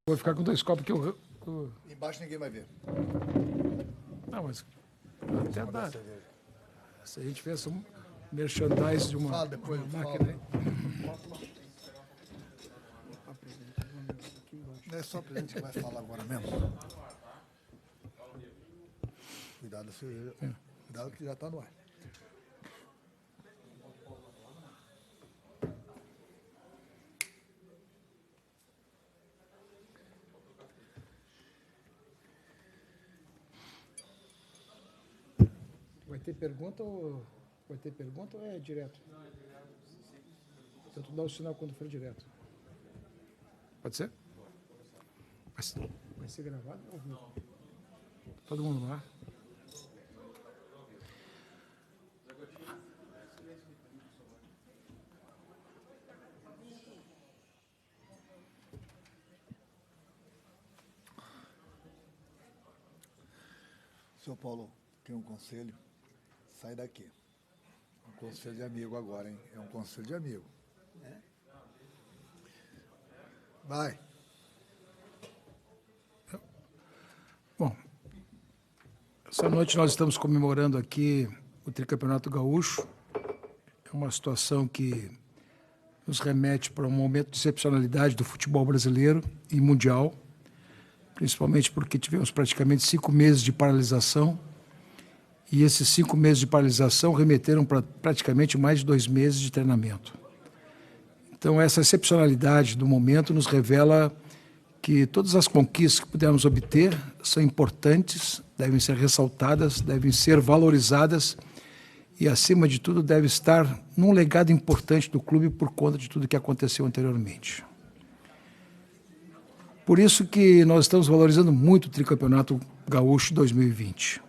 Vou ficar com 2 copos que Embaixo ninguém vai ver. Não, mas até dá. Se a gente fez um merchandise de uma, Fala depois, uma fala. máquina aí. Não é só o presidente que vai falar agora mesmo. Cuidado, cuidado que já está no ar. Vai ter pergunta ou é direto? Então tu dá o sinal quando for direto. Pode ser? Vai ser gravado ou vivo? Todo mundo no ar? Seu Paulo, tem um conselho, sai daqui. Um conselho de amigo agora, hein? É um conselho de amigo. Vai. Bom, essa noite nós estamos comemorando aqui o Tricampeonato Gaúcho. É uma situação que nos remete para um momento de excepcionalidade do futebol brasileiro e mundial, principalmente porque tivemos praticamente 5 meses de paralisação, e esses 5 meses de paralisação remeteram para praticamente mais de 2 meses de treinamento. Então, essa excepcionalidade do momento nos revela que todas as conquistas que pudermos obter são importantes, devem ser ressaltadas, devem ser valorizadas e, acima de tudo, deve estar num legado importante do clube por conta de tudo que aconteceu anteriormente. Por isso que nós estamos valorizando muito o Tricampeonato Gaúcho 2020.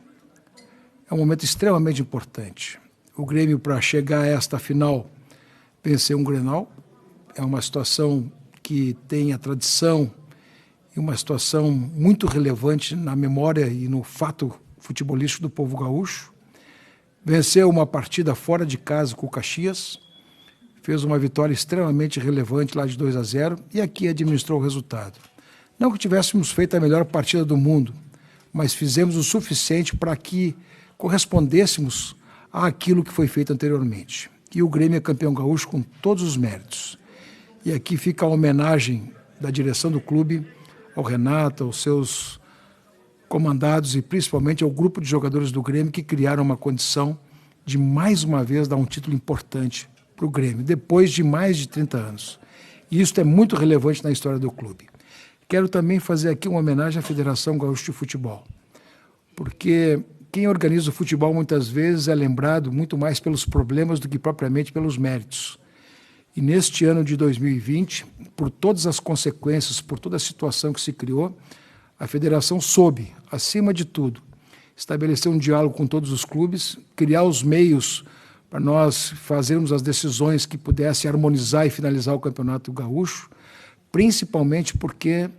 É um momento extremamente importante. O Grêmio, para chegar a esta final, venceu um Grenal. É uma situação que tem a tradição e uma situação muito relevante na memória e no fato futebolístico do povo gaúcho. Venceu uma partida fora de casa com o Caxias, fez uma vitória extremamente relevante lá de 2-0 e aqui administrou o resultado. Não que tivéssemos feito a melhor partida do mundo, mas fizemos o suficiente para que correspondêssemos àquilo que foi feito anteriormente. E o Grêmio é campeão gaúcho com todos os méritos. E aqui fica a homenagem da direção do clube ao Renato, aos seus comandados e principalmente ao grupo de jogadores do Grêmio que criaram uma condição de mais uma vez dar um título importante para o Grêmio, depois de mais de 30 anos. E isso é muito relevante na história do clube. Quero também fazer aqui uma homenagem à Federação Gaúcha de Futebol, porque quem organiza o futebol muitas vezes é lembrado muito mais pelos problemas do que propriamente pelos méritos. E neste ano de 2020, por todas as consequências, por toda a situação que se criou, a federação soube, acima de tudo, estabelecer um diálogo com todos os clubes, criar os meios para nós fazermos as decisões que pudessem harmonizar e finalizar o Campeonato Gaúcho, principalmente porque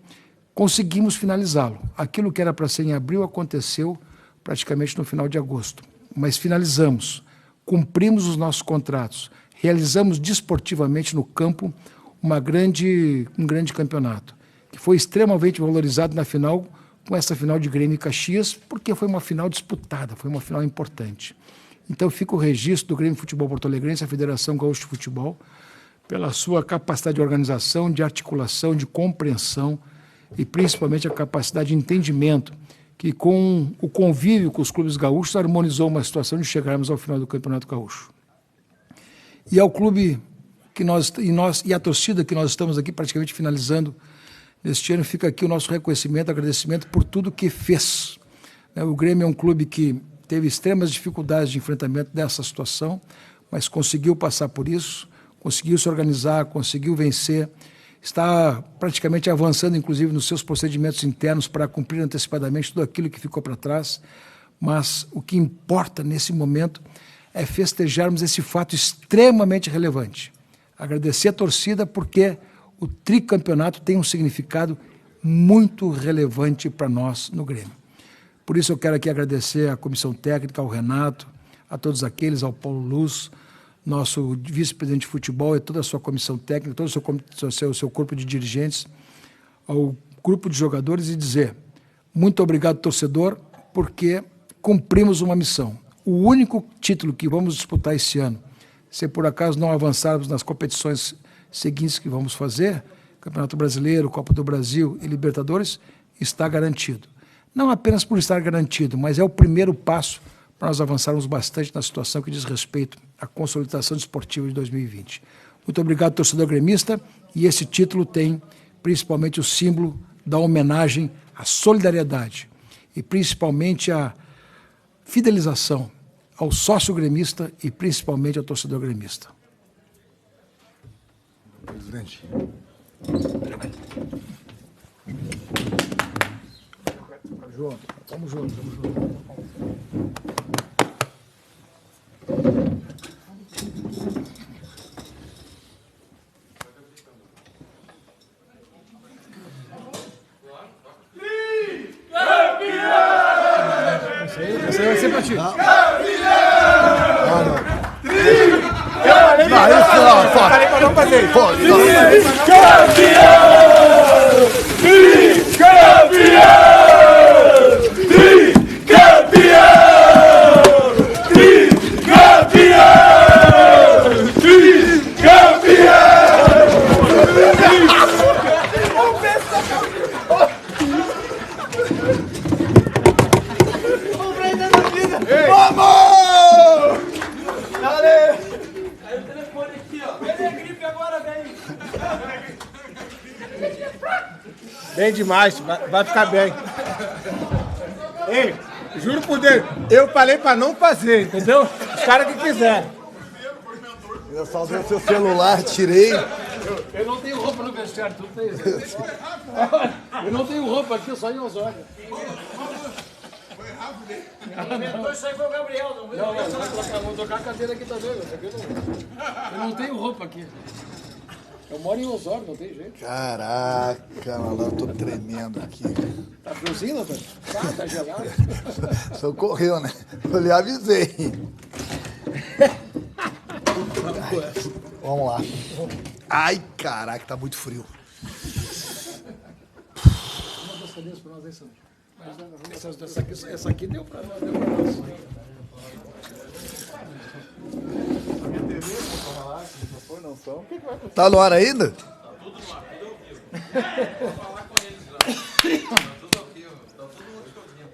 conseguimos finalizá-lo. Aquilo que era para ser em abril aconteceu praticamente no final de agosto. Mas finalizamos, cumprimos os nossos contratos, realizamos desportivamente no campo um grande campeonato, que foi extremamente valorizado na final, com essa final de Grêmio e Caxias, porque foi uma final disputada, foi uma final importante. Então fica o registro do Grêmio Futebol Porto Alegrense, a Federação Gaúcha de Futebol, pela sua capacidade de organização, de articulação, de compreensão e principalmente a capacidade de entendimento que com o convívio com os clubes gaúchos harmonizou uma situação de chegarmos ao final do Campeonato Gaúcho. E ao clube e a torcida que nós estamos aqui praticamente finalizando neste ano, fica aqui o nosso reconhecimento, agradecimento por tudo que fez. O Grêmio é um clube que teve extremas dificuldades de enfrentamento dessa situação, mas conseguiu passar por isso, conseguiu se organizar, conseguiu vencer, está praticamente avançando, inclusive, nos seus procedimentos internos para cumprir antecipadamente tudo aquilo que ficou para trás. Mas o que importa nesse momento é festejarmos esse fato extremamente relevante. Agradecer a torcida porque o tricampeonato tem um significado muito relevante para nós no Grêmio. Por isso eu quero aqui agradecer à comissão técnica, ao Renato, a todos aqueles, ao Paulo Luz, nosso vice-presidente de futebol e toda a sua comissão técnica, todo o seu corpo de dirigentes, ao grupo de jogadores e dizer muito obrigado, torcedor, porque cumprimos uma missão. O único título que vamos disputar esse ano, se por acaso não avançarmos nas competições seguintes que vamos fazer, Campeonato Brasileiro, Copa do Brasil e Libertadores, está garantido. Não apenas por estar garantido, mas é o primeiro passo para nós avançarmos bastante na situação que diz respeito à consolidação esportiva de 2020. Muito obrigado, torcedor gremista, e esse título tem principalmente o símbolo da homenagem à solidariedade e principalmente à fidelização ao sócio gremista e principalmente ao torcedor gremista. Presidente. Vamos junto. Esse aí vai ser pra ti. Falei pra não fazer. Bem demais, vai ficar bem. Ei, juro por Deus, eu falei pra não fazer, entendeu? Os caras que quiserem. Eu salvei o seu celular, tirei. Eu não tenho roupa no vestiário, tu tem. Eu não tenho roupa aqui, só em Osório. Inventou isso aí foi o Gabriel, não viu? Vou tocar a cadeira aqui também. Eu não tenho roupa aqui. Eu moro em Osório, não tem jeito. Caraca, malandro, eu tô tremendo aqui. Tá friozinho, Antônio? Tá gelado. Só correu, né? Eu lhe avisei. Vamos lá. Ai, caraca, tá muito frio. Uma das cadeiras pra nós aí, Sandro. Essa aqui deu pra nós. Tá no ar ainda?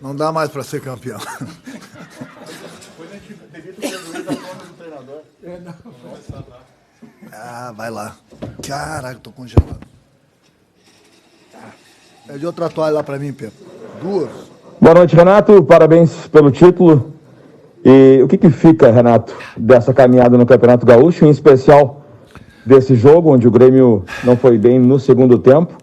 Não dá mais pra ser campeão. Ah, vai lá. Caraca, tô congelado. Pede outra toalha lá pra mim, Pedro. 2. Boa noite, Renato. Parabéns pelo título. E o que fica, Renato, dessa caminhada no Campeonato Gaúcho, em especial desse jogo, onde o Grêmio não foi bem no segundo tempo?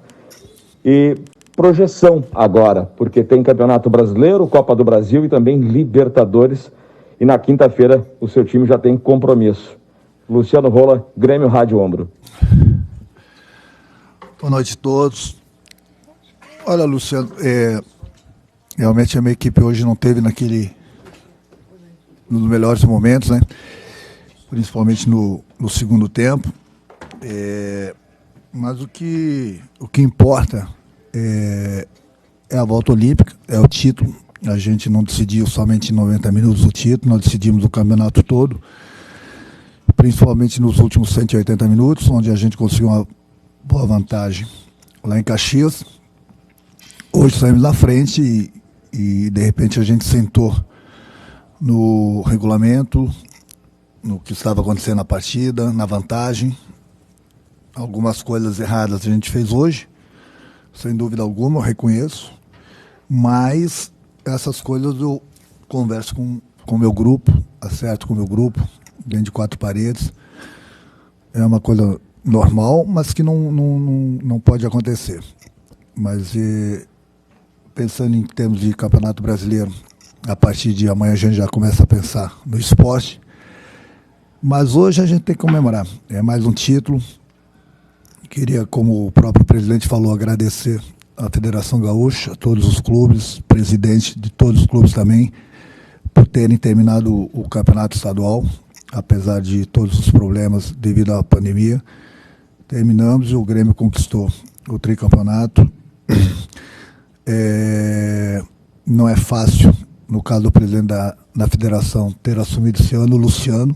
E projeção agora, porque tem Campeonato Brasileiro, Copa do Brasil e também Libertadores. E na quinta-feira o seu time já tem compromisso. Luciano Rola, Grêmio Rádio Ombro. Boa noite a todos. Olha, Luciano, realmente a minha equipe hoje não teve nos melhores momentos, né? Principalmente no segundo tempo. Mas o que importa é a volta olímpica, é o título. A gente não decidiu somente em 90 minutos o título, nós decidimos o campeonato todo, principalmente nos últimos 180 minutos, onde a gente conseguiu uma boa vantagem lá em Caxias. Hoje saímos na frente e de repente a gente sentou no regulamento, no que estava acontecendo na partida, na vantagem. Algumas coisas erradas a gente fez hoje, sem dúvida alguma, eu reconheço, mas essas coisas eu converso com o meu grupo, acerto com o meu grupo, dentro de 4 paredes. É uma coisa normal, mas que não pode acontecer. Mas pensando em termos de Campeonato Brasileiro, a partir de amanhã a gente já começa a pensar no esporte. Mas hoje a gente tem que comemorar. É mais um título. Queria, como o próprio presidente falou, agradecer à Federação Gaúcha, a todos os clubes, presidente de todos os clubes também, por terem terminado o campeonato estadual, apesar de todos os problemas devido à pandemia. Terminamos e o Grêmio conquistou o tricampeonato. Não é fácil, no caso do presidente da federação, ter assumido esse ano o Luciano,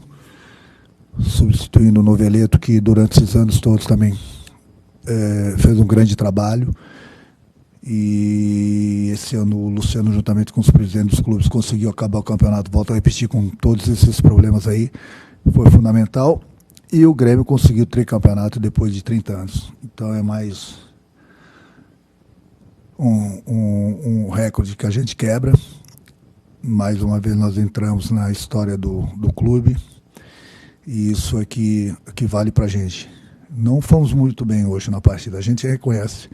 substituindo o Noveleto, que durante esses anos todos também fez um grande trabalho. E esse ano o Luciano, juntamente com os presidentes dos clubes, conseguiu acabar o campeonato, volto a repetir, com todos esses problemas aí, foi fundamental. E o Grêmio conseguiu o tricampeonato depois de 30 anos. Então é mais um recorde que a gente quebra. Mais uma vez nós entramos na história do clube. E isso é que vale pra gente. Não fomos muito bem hoje na partida, a gente reconhece.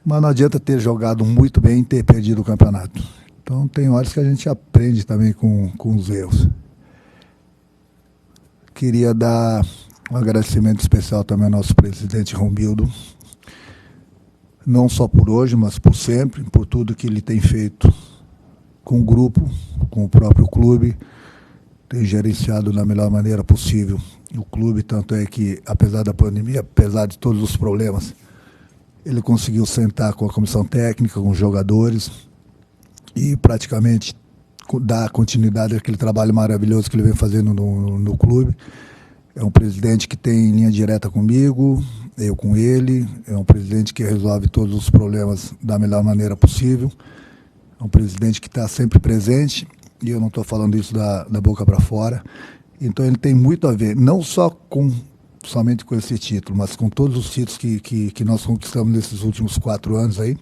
Mas não adianta ter jogado muito bem e ter perdido o campeonato. Então tem horas que a gente aprende também com os erros. Queria dar um agradecimento especial também ao nosso presidente Romildo, não só por hoje, mas por sempre, por tudo que ele tem feito com o grupo, com o próprio clube, tem gerenciado da melhor maneira possível o clube, tanto é que, apesar da pandemia, apesar de todos os problemas, ele conseguiu sentar com a comissão técnica, com os jogadores e praticamente dar continuidade àquele trabalho maravilhoso que ele vem fazendo no clube. É um presidente que tem linha direta comigo, eu com ele, é um presidente que resolve todos os problemas da melhor maneira possível, é um presidente que está sempre presente, e eu não estou falando isso da boca para fora. Então ele tem muito a ver, não só somente com esse título, mas com todos os títulos que nós conquistamos nesses últimos 4 anos aí,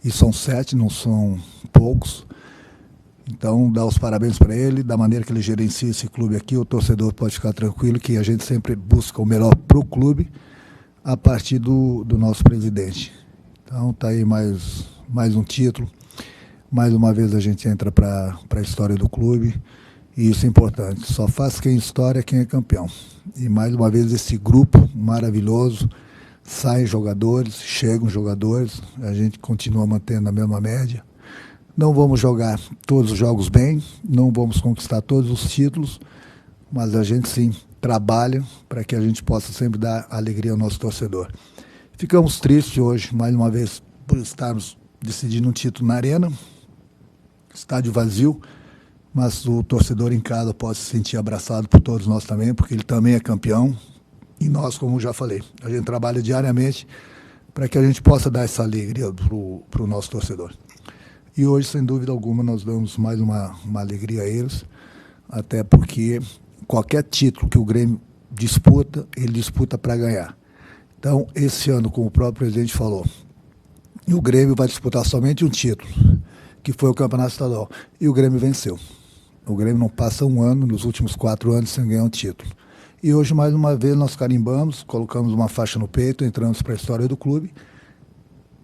e são 7, não são poucos. Então, dar os parabéns para ele, da maneira que ele gerencia esse clube aqui, o torcedor pode ficar tranquilo que a gente sempre busca o melhor para o clube a partir do nosso presidente. Então, está aí mais um título, mais uma vez a gente entra para a história do clube, e isso é importante, só faz quem história quem é campeão. E mais uma vez esse grupo maravilhoso, saem jogadores, chegam jogadores, a gente continua mantendo a mesma média. Não vamos jogar todos os jogos bem, não vamos conquistar todos os títulos, mas a gente sim trabalha para que a gente possa sempre dar alegria ao nosso torcedor. Ficamos tristes hoje, mais uma vez, por estarmos decidindo um título na Arena, estádio vazio, mas o torcedor em casa pode se sentir abraçado por todos nós também, porque ele também é campeão. E nós, como já falei, a gente trabalha diariamente para que a gente possa dar essa alegria para o nosso torcedor. E hoje, sem dúvida alguma, nós damos mais uma alegria a eles, até porque qualquer título que o Grêmio disputa, ele disputa para ganhar. Então, esse ano, como o próprio presidente falou, o Grêmio vai disputar somente um título, que foi o Campeonato Estadual, e o Grêmio venceu. O Grêmio não passa um ano, nos últimos 4 anos, sem ganhar um título. E hoje, mais uma vez, nós carimbamos, colocamos uma faixa no peito, entramos para a história do clube.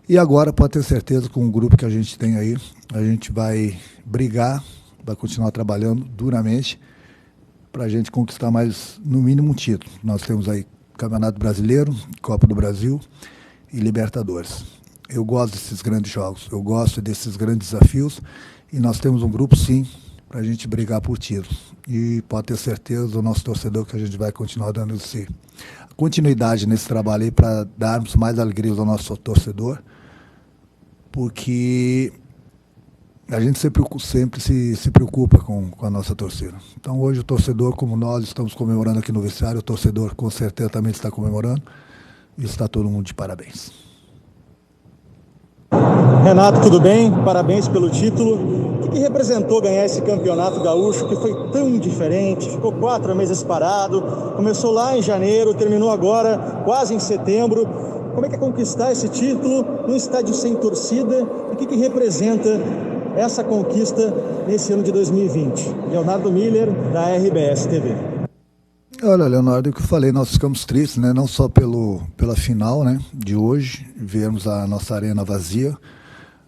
E agora, pode ter certeza, com o grupo que a gente tem aí, a gente vai brigar, vai continuar trabalhando duramente para a gente conquistar mais, no mínimo, um título. Nós temos aí Campeonato Brasileiro, Copa do Brasil e Libertadores. Eu gosto desses grandes jogos, eu gosto desses grandes desafios, e nós temos um grupo, sim, para a gente brigar por títulos. E pode ter certeza, o nosso torcedor, que a gente vai continuar dando continuidade nesse trabalho aí para darmos mais alegria ao nosso torcedor, porque a gente sempre se preocupa com a nossa torcida. Então hoje o torcedor, como nós estamos comemorando aqui no vestiário, o torcedor com certeza também está comemorando, e está todo mundo de parabéns. Renato, tudo bem? Parabéns pelo título. O que representou ganhar esse campeonato gaúcho, que foi tão diferente? Ficou 4 meses parado, começou lá em janeiro, terminou agora, quase em setembro. Como é que é conquistar esse título num estádio sem torcida? E o que representa essa conquista nesse ano de 2020? Leonardo Miller, da RBS TV. Olha, Leonardo, o que eu falei, nós ficamos tristes, né? Não só pela final, né, de hoje, vermos a nossa arena vazia,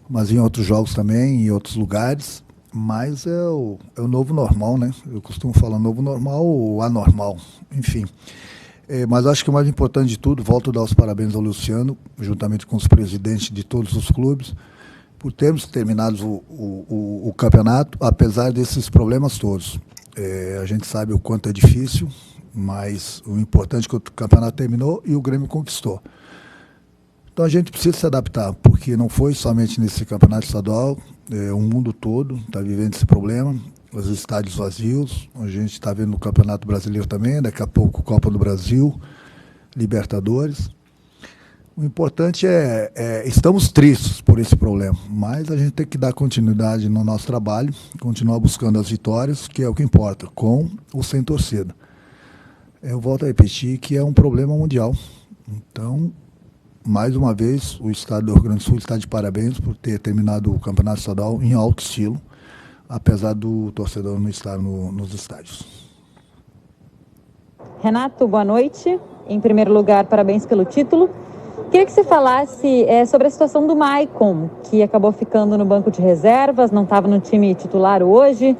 mas em outros jogos também, em outros lugares. Mas é o novo normal, né? Eu costumo falar novo normal ou anormal, enfim. Mas acho que o mais importante de tudo, volto a dar os parabéns ao Luciano, juntamente com os presidentes de todos os clubes, por termos terminado o campeonato, apesar desses problemas todos. A gente sabe o quanto é difícil, mas o importante é que o campeonato terminou e o Grêmio conquistou. Então a gente precisa se adaptar, porque não foi somente nesse campeonato estadual, o mundo todo está vivendo esse problema, os estádios vazios, a gente está vendo no Campeonato Brasileiro também, daqui a pouco Copa do Brasil, Libertadores. O importante estamos tristes por esse problema, mas a gente tem que dar continuidade no nosso trabalho, continuar buscando as vitórias, que é o que importa, com ou sem torcida. Eu volto a repetir que é um problema mundial. Então, mais uma vez, o Estado do Rio Grande do Sul está de parabéns por ter terminado o Campeonato Estadual em alto estilo, apesar do torcedor não estar nos estádios. Renato, boa noite. Em primeiro lugar, parabéns pelo título. Queria que você falasse sobre a situação do Maicon, que acabou ficando no banco de reservas, não estava no time titular hoje.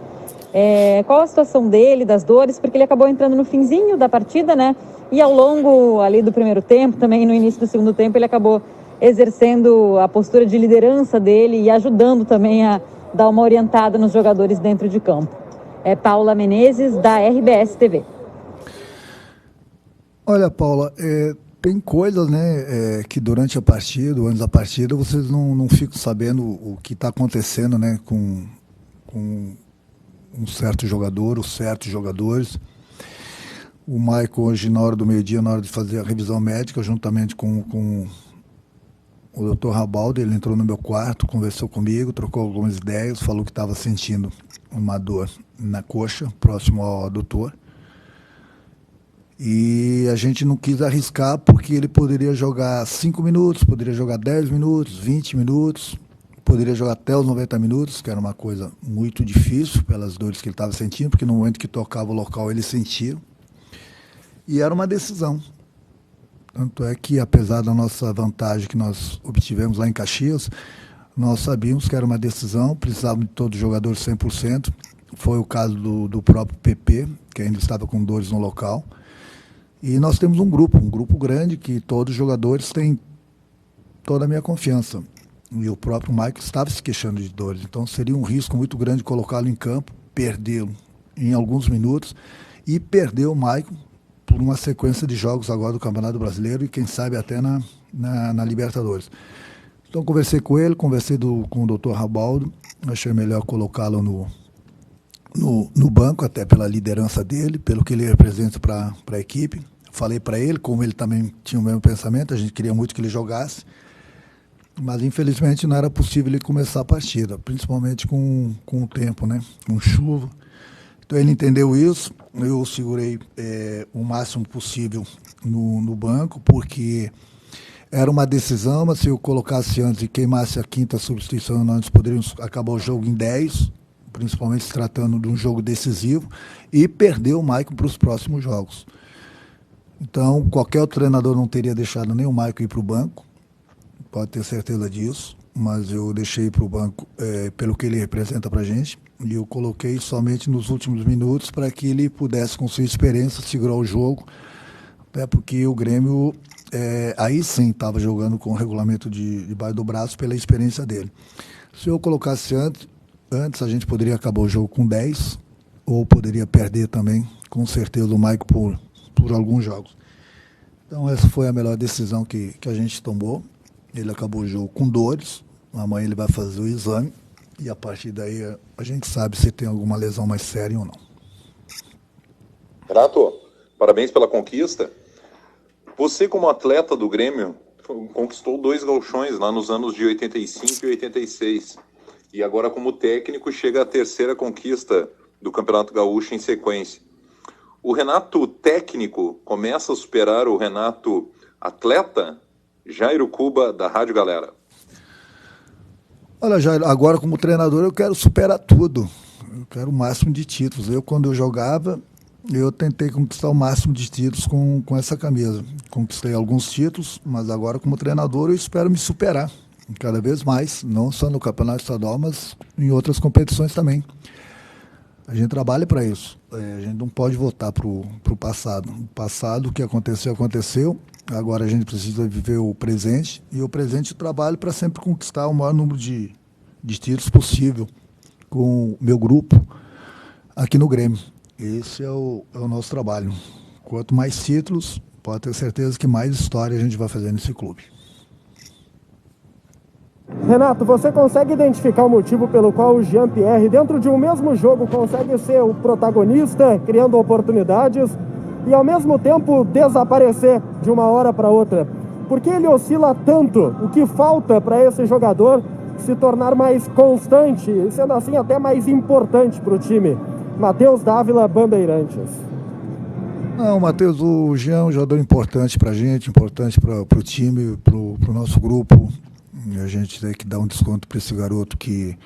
Qual a situação dele, das dores? Porque ele acabou entrando no finzinho da partida, né? E ao longo ali do primeiro tempo, também no início do segundo tempo, ele acabou exercendo a postura de liderança dele e ajudando também a dar uma orientada nos jogadores dentro de campo. Paula Menezes, da RBS TV. Olha, Paula, tem coisas, né, que durante a partida, ou antes da partida, vocês não ficam sabendo o que está acontecendo, né, com um certo jogador, os certos jogadores. O Maicon hoje, na hora do meio-dia, na hora de fazer a revisão médica, juntamente com o Dr. Rabaldo, ele entrou no meu quarto, conversou comigo, trocou algumas ideias, falou que estava sentindo uma dor na coxa, próximo ao adutor. E a gente não quis arriscar porque ele poderia jogar 5 minutos, poderia jogar 10 minutos, 20 minutos, poderia jogar até os 90 minutos, que era uma coisa muito difícil pelas dores que ele estava sentindo, porque no momento que tocava o local ele sentia. E era uma decisão. Tanto é que, apesar da nossa vantagem que nós obtivemos lá em Caxias, nós sabíamos que era uma decisão, precisávamos de todo jogador 100%. Foi o caso do próprio PP, que ainda estava com dores no local. E nós temos um grupo grande, que todos os jogadores têm toda a minha confiança. E o próprio Maicon estava se queixando de dores. Então seria um risco muito grande colocá-lo em campo, perdê-lo em alguns minutos e perder o Maicon por uma sequência de jogos agora do Campeonato Brasileiro e quem sabe até na Libertadores. Então conversei com ele, com o Dr. Rabaldo, achei melhor colocá-lo no banco, até pela liderança dele, pelo que ele representa para a equipe. Falei para ele, como ele também tinha o mesmo pensamento, a gente queria muito que ele jogasse, mas infelizmente não era possível ele começar a partida, principalmente com o tempo, né? Com chuva. Então ele entendeu isso, eu segurei o máximo possível no banco, porque era uma decisão, mas se eu colocasse antes e queimasse a quinta substituição, nós poderíamos acabar o jogo em 10, principalmente se tratando de um jogo decisivo, e perder o Maicon para os próximos jogos. Então, qualquer outro treinador não teria deixado nem o Maicon ir para o banco, pode ter certeza disso, mas eu deixei para o banco pelo que ele representa para a gente, e eu coloquei somente nos últimos minutos para que ele pudesse, com sua experiência, segurar o jogo, até porque o Grêmio, aí sim, estava jogando com o regulamento debaixo do braço pela experiência dele. Se eu colocasse antes a gente poderia acabar o jogo com 10, ou poderia perder também, com certeza, o Maicon por alguns jogos. Então essa foi a melhor decisão que a gente tomou. Ele acabou o jogo com dores, amanhã ele vai fazer o exame, e a partir daí a gente sabe se tem alguma lesão mais séria ou não. Renato, parabéns pela conquista. Você, como atleta do Grêmio, conquistou 2 gauchões lá nos anos de 85 e 86. E agora, como técnico, chega a 3ª conquista do Campeonato Gaúcho em sequência. O Renato técnico começa a superar o Renato atleta? Jairo Cuba, da Rádio Galera. Olha, Jairo, agora como treinador eu quero superar tudo. Eu quero o máximo de títulos. Quando eu jogava, eu tentei conquistar o máximo de títulos com essa camisa. Conquistei alguns títulos, mas agora como treinador eu espero me superar cada vez mais, não só no Campeonato Estadual, mas em outras competições também. A gente trabalha para isso. A gente não pode voltar para o passado. O passado, o que aconteceu, aconteceu. Agora a gente precisa viver o presente. E o presente eu trabalho para sempre conquistar o maior número de títulos possível com o meu grupo aqui no Grêmio. Esse é o nosso trabalho. Quanto mais títulos, pode ter certeza que mais história a gente vai fazer nesse clube. Renato, você consegue identificar o motivo pelo qual o Jean-Pierre, dentro de um mesmo jogo, consegue ser o protagonista, criando oportunidades, e ao mesmo tempo desaparecer de uma hora para outra? Por que ele oscila tanto? O que falta para esse jogador se tornar mais constante e, sendo assim, até mais importante para o time? Matheus Dávila, Bandeirantes. Não, Matheus, o Jean é um jogador importante para a gente, importante para o time, para o nosso grupo. E a gente tem que dar um desconto para esse garoto que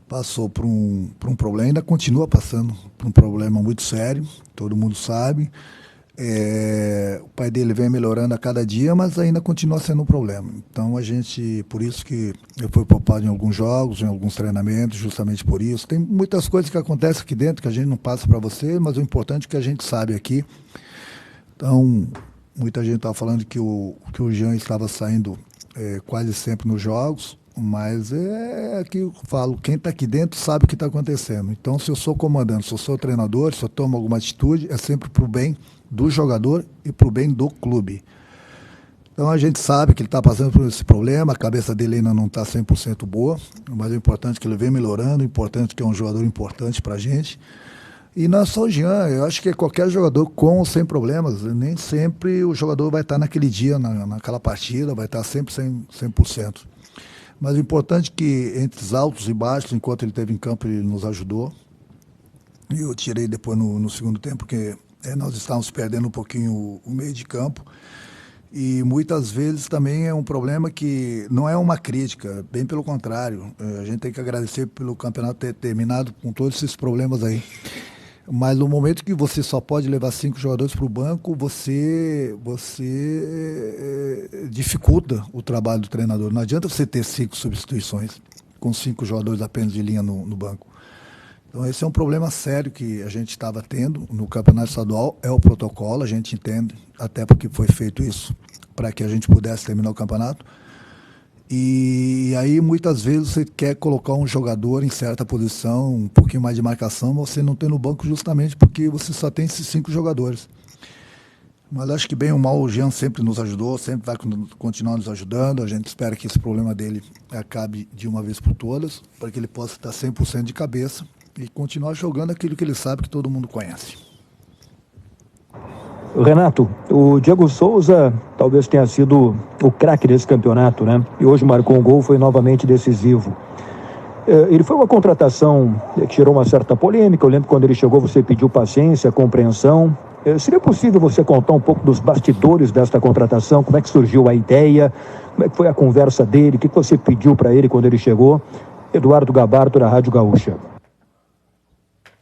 passou por um problema, ainda continua passando por um problema muito sério, todo mundo sabe. O pai dele vem melhorando a cada dia, mas ainda continua sendo um problema. Então a gente, por isso que eu fui poupado em alguns jogos, em alguns treinamentos, justamente por isso. Tem muitas coisas que acontecem aqui dentro que a gente não passa para você, mas o importante é que a gente sabe aqui. Então, muita gente estava falando que o Jean estava saindo quase sempre nos jogos, mas é aqui eu falo, quem está aqui dentro sabe o que está acontecendo. Então, se eu sou comandante, se eu sou treinador, se eu tomo alguma atitude, é sempre para o bem do jogador e para o bem do clube. Então a gente sabe que ele está passando por esse problema, a cabeça dele ainda não está 100% boa, mas o importante é que ele vem melhorando, o importante é que é um jogador importante para a gente. E não é só o Jean, eu acho que qualquer jogador com ou sem problemas, nem sempre o jogador vai estar naquele dia, naquela partida, vai estar sempre 100%. Mas o importante é que entre os altos e baixos, enquanto ele esteve em campo, ele nos ajudou. E eu tirei depois no segundo tempo, porque nós estávamos perdendo um pouquinho o meio de campo. E muitas vezes também é um problema que não é uma crítica, bem pelo contrário. A gente tem que agradecer pelo campeonato ter terminado com todos esses problemas aí. Mas no momento que você só pode levar 5 jogadores para o banco, você dificulta o trabalho do treinador. Não adianta você ter 5 substituições com 5 jogadores apenas de linha no banco. Então esse é um problema sério que a gente estava tendo no campeonato estadual, é o protocolo, a gente entende, até porque foi feito isso para que a gente pudesse terminar o campeonato. E aí muitas vezes você quer colocar um jogador em certa posição, um pouquinho mais de marcação, mas você não tem no banco justamente porque você só tem esses 5 jogadores. Mas acho que bem ou mal o Jean sempre nos ajudou, sempre vai continuar nos ajudando. A gente espera que esse problema dele acabe de uma vez por todas, para que ele possa estar 100% de cabeça e continuar jogando aquilo que ele sabe que todo mundo conhece. Renato, o Diego Souza talvez tenha sido o craque desse campeonato, né? E hoje marcou um gol, foi novamente decisivo. Ele foi uma contratação que gerou uma certa polêmica. Eu lembro quando ele chegou, você pediu paciência, compreensão. Seria possível você contar um pouco dos bastidores desta contratação? Como é que surgiu a ideia? Como é que foi a conversa dele? O que você pediu para ele quando ele chegou? Eduardo Gabardo, da Rádio Gaúcha.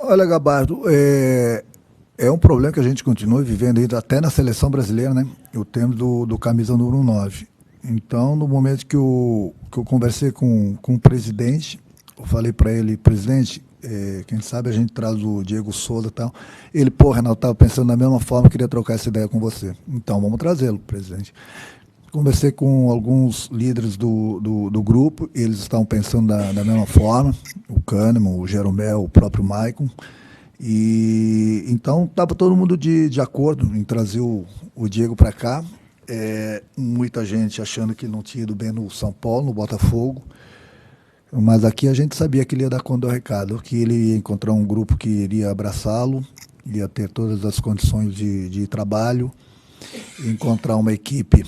Olha, Gabardo, é um problema que a gente continua vivendo ainda até na seleção brasileira, né? O tema do camisa número 9. Então, no momento que eu conversei com o presidente, eu falei para ele, presidente, quem sabe a gente traz o Diego Souza e tal. Ele, Renato, estava pensando da mesma forma, queria trocar essa ideia com você. Então, vamos trazê-lo, presidente. Conversei com alguns líderes do grupo, eles estavam pensando da mesma forma, o Kahneman, o Jeromel, o próprio Maicon. E então estava todo mundo de acordo em trazer o Diego para cá. Muita gente achando que ele não tinha ido bem no São Paulo, no Botafogo. Mas aqui a gente sabia que ele ia dar conta do recado, que ele ia encontrar um grupo que iria abraçá-lo, ia ter todas as condições de trabalho, encontrar uma equipe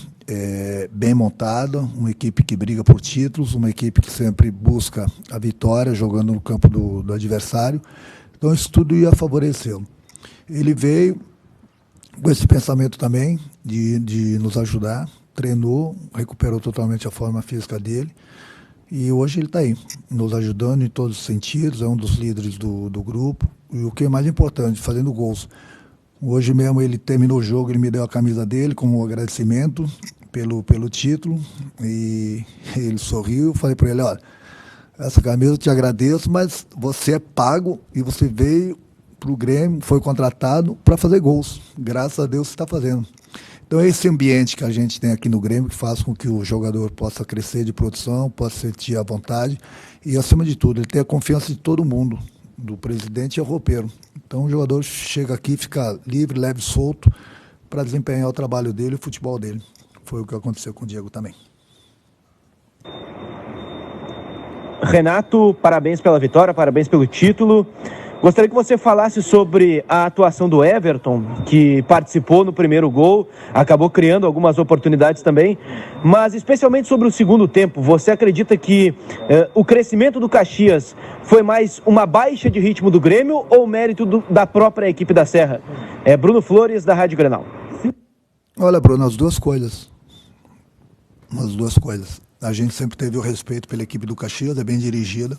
bem montada, uma equipe que briga por títulos, uma equipe que sempre busca a vitória jogando no campo do adversário. Então isso tudo ia favorecê-lo. Ele veio com esse pensamento também de nos ajudar, treinou, recuperou totalmente a forma física dele e hoje ele está aí, nos ajudando em todos os sentidos, é um dos líderes do grupo e o que é mais importante, fazendo gols. Hoje mesmo ele terminou o jogo, ele me deu a camisa dele como agradecimento pelo título e ele sorriu, eu falei para ele, olha, essa camisa eu te agradeço, mas você é pago e você veio para o Grêmio, foi contratado para fazer gols. Graças a Deus você está fazendo. Então é esse ambiente que a gente tem aqui no Grêmio que faz com que o jogador possa crescer de produção, possa sentir à vontade e, acima de tudo, ele tem a confiança de todo mundo, do presidente e ao roupeiro. Então o jogador chega aqui, fica livre, leve e solto para desempenhar o trabalho dele e o futebol dele. Foi o que aconteceu com o Diego também. Renato, parabéns pela vitória, parabéns pelo título. Gostaria que você falasse sobre a atuação do Everton, que participou no primeiro gol, acabou criando algumas oportunidades também, mas especialmente sobre o segundo tempo. Você acredita que o crescimento do Caxias foi mais uma baixa de ritmo do Grêmio ou mérito da própria equipe da Serra? Bruno Flores, da Rádio Grenal. Olha, Bruno, as duas coisas. A gente sempre teve o respeito pela equipe do Caxias, é bem dirigida.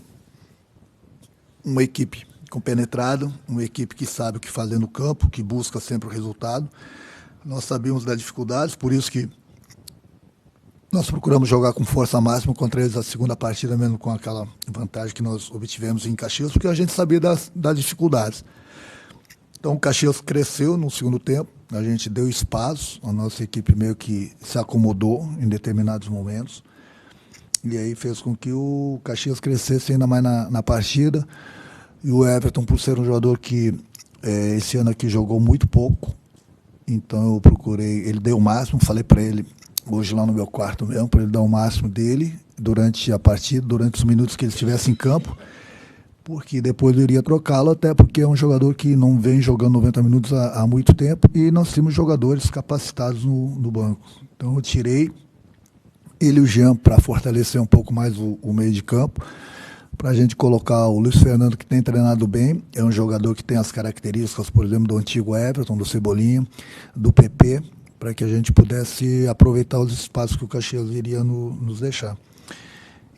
Uma equipe compenetrada, uma equipe que sabe o que fazer no campo, que busca sempre o resultado. Nós sabíamos das dificuldades, por isso que nós procuramos jogar com força máxima contra eles a segunda partida, mesmo com aquela vantagem que nós obtivemos em Caxias, porque a gente sabia das dificuldades. Então o Caxias cresceu no segundo tempo, a gente deu espaço, a nossa equipe meio que se acomodou em determinados momentos, e aí fez com que o Caxias crescesse ainda mais na partida. E o Everton, por ser um jogador que esse ano aqui jogou muito pouco, então eu procurei, ele deu o máximo, falei para ele hoje lá no meu quarto mesmo, para ele dar o máximo dele durante a partida, durante os minutos que ele estivesse em campo, porque depois eu iria trocá-lo, até porque é um jogador que não vem jogando 90 minutos há muito tempo, e nós temos jogadores capacitados no banco. Então eu tirei ele e o Jean para fortalecer um pouco mais o meio de campo, para a gente colocar o Luiz Fernando, que tem treinado bem, é um jogador que tem as características, por exemplo, do antigo Everton, do Cebolinha, do PP, para que a gente pudesse aproveitar os espaços que o Caxias iria nos deixar.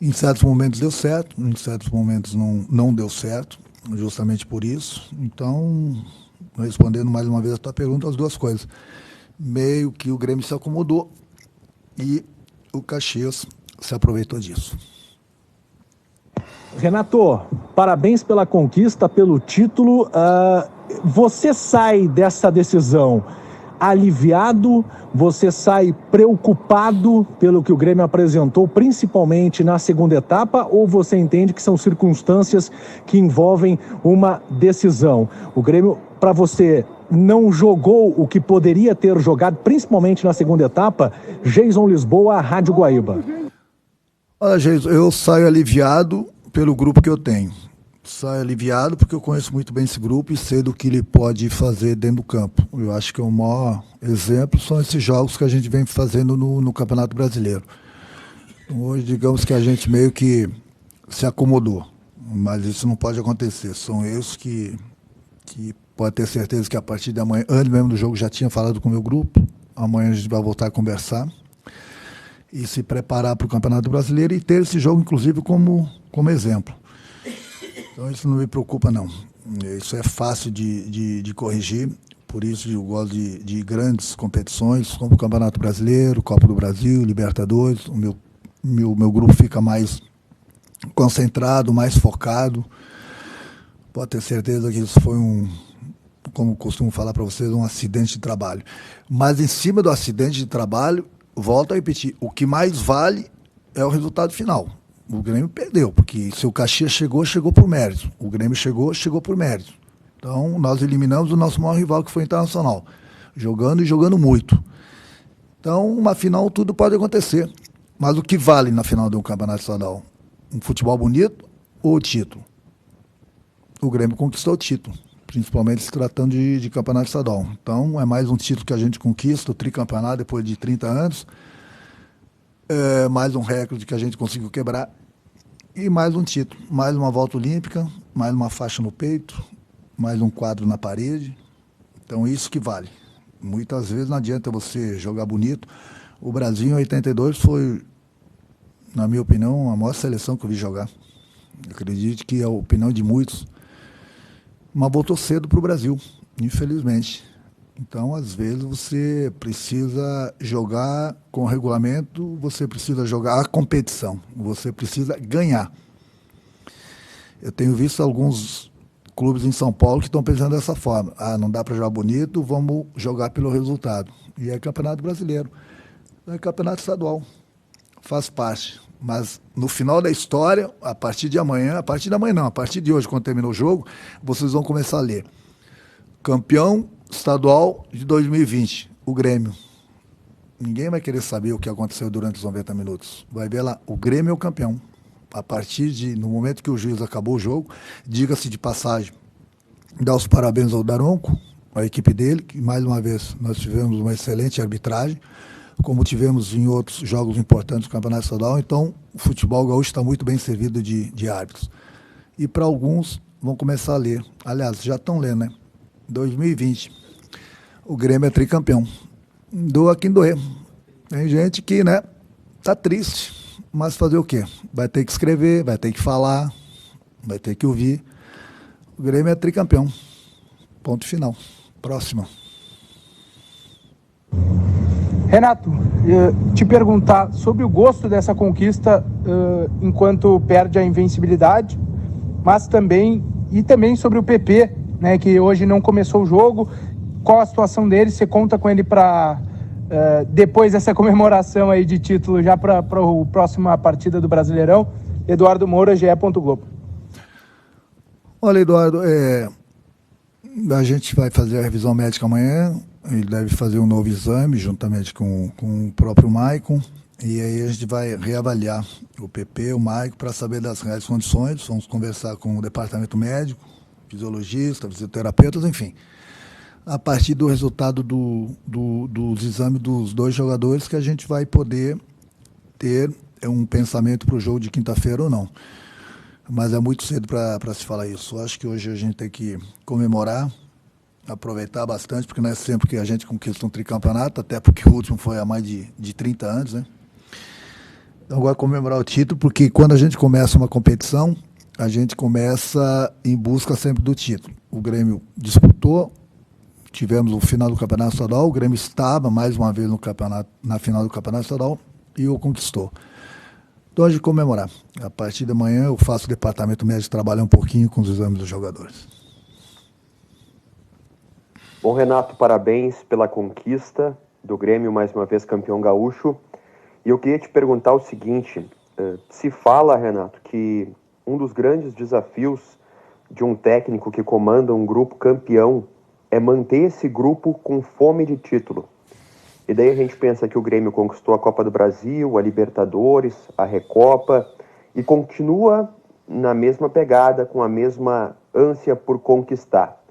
Em certos momentos deu certo, em certos momentos não deu certo, justamente por isso. Então, respondendo mais uma vez a tua pergunta, as duas coisas. Meio que o Grêmio se acomodou e o Caxias se aproveitou disso. Renato, parabéns pela conquista, pelo título. Você sai dessa decisão aliviado? Você sai preocupado pelo que o Grêmio apresentou, principalmente na segunda etapa? Ou você entende que são circunstâncias que envolvem uma decisão? O Grêmio, para você, não jogou o que poderia ter jogado, principalmente na segunda etapa? Jason Lisboa, Rádio Guaíba. Olha, Jason, eu saio aliviado pelo grupo que eu tenho. Saio aliviado porque eu conheço muito bem esse grupo e sei do que ele pode fazer dentro do campo. Eu acho que o maior exemplo são esses jogos que a gente vem fazendo no Campeonato Brasileiro. Hoje, digamos que a gente meio que se acomodou, mas isso não pode acontecer. São erros que pode ter certeza que a partir de amanhã, antes mesmo do jogo, já tinha falado com o meu grupo. Amanhã a gente vai voltar a conversar e se preparar para o Campeonato Brasileiro e ter esse jogo, inclusive, como exemplo. Então isso não me preocupa, não. Isso é fácil de corrigir, por isso eu gosto de grandes competições, como o Campeonato Brasileiro, Copa do Brasil, Libertadores. O meu grupo fica mais concentrado, mais focado. Pode ter certeza que isso foi como costumo falar para vocês, um acidente de trabalho. Mas em cima do acidente de trabalho, volto a repetir, o que mais vale é o resultado final. O Grêmio perdeu, porque se o Caxias chegou por mérito. O Grêmio chegou por mérito. Então, nós eliminamos o nosso maior rival, que foi o Internacional. Jogando e jogando muito. Então, uma final, tudo pode acontecer. Mas o que vale na final de um campeonato estadual? Um futebol bonito ou o título? O Grêmio conquistou o título, principalmente se tratando de campeonato estadual. Então, é mais um título que a gente conquista, o tricampeonato, depois de 30 anos. Mais um recorde que a gente conseguiu quebrar. E mais um título, mais uma volta olímpica, mais uma faixa no peito, mais um quadro na parede. Então, isso que vale. Muitas vezes não adianta você jogar bonito. O Brasil, em 82, foi, na minha opinião, a maior seleção que eu vi jogar. Acredito que é a opinião de muitos. Mas voltou cedo para o Brasil, infelizmente. Então, às vezes, você precisa jogar com o regulamento, você precisa jogar a competição, você precisa ganhar. Eu tenho visto alguns clubes em São Paulo que estão pensando dessa forma. Não dá para jogar bonito, vamos jogar pelo resultado. E é campeonato brasileiro, é campeonato estadual, faz parte. Mas no final da história, a partir de hoje, quando terminou o jogo, vocês vão começar a ler. Campeão estadual de 2020, o Grêmio. Ninguém vai querer saber o que aconteceu durante os 90 minutos. Vai ver lá, o Grêmio é o campeão. A partir no momento que o juiz acabou o jogo, diga-se de passagem, dar os parabéns ao Daronco, a equipe dele, que mais uma vez nós tivemos uma excelente arbitragem, como tivemos em outros jogos importantes do Campeonato Estadual. Então, o futebol gaúcho está muito bem servido de árbitros. E para alguns, vão começar a ler. Aliás, já estão lendo, né? 2020, o Grêmio é tricampeão. Doa quem doer. Tem gente que, né, tá triste, mas fazer o quê? Vai ter que escrever, vai ter que falar, vai ter que ouvir. O Grêmio é tricampeão. Ponto final. Próximo. Renato, te perguntar sobre o gosto dessa conquista enquanto perde a invencibilidade, mas também sobre o PP, né, que hoje não começou o jogo. Qual a situação dele? Você conta com ele para depois dessa comemoração aí de título já para a próxima partida do Brasileirão? Eduardo Moura, GE. Globo. Olha, Eduardo, a gente vai fazer a revisão médica amanhã. Ele deve fazer um novo exame juntamente com o próprio Maicon, e aí a gente vai reavaliar o PP, o Maicon, para saber das reais condições. Vamos conversar com o departamento médico, fisiologista, fisioterapeutas, enfim. A partir do resultado dos exames dos dois jogadores que a gente vai poder ter um pensamento para o jogo de quinta-feira ou não. Mas é muito cedo para se falar isso. Eu acho que hoje a gente tem que comemorar, aproveitar bastante, porque não é sempre que a gente conquista um tricampeonato, até porque o último foi há mais de 30 anos, né? Então agora comemorar o título, porque quando a gente começa uma competição, a gente começa em busca sempre do título. O Grêmio disputou, tivemos o final do Campeonato Estadual, o Grêmio estava mais uma vez na final do Campeonato Estadual e o conquistou. Então a gente comemorar. A partir de amanhã eu faço o departamento médico trabalhar um pouquinho com os exames dos jogadores. Bom, Renato, parabéns pela conquista do Grêmio, mais uma vez campeão gaúcho. E eu queria te perguntar o seguinte, se fala, Renato, que um dos grandes desafios de um técnico que comanda um grupo campeão é manter esse grupo com fome de título. E daí a gente pensa que o Grêmio conquistou a Copa do Brasil, a Libertadores, a Recopa, e continua na mesma pegada, com a mesma ânsia por conquistar.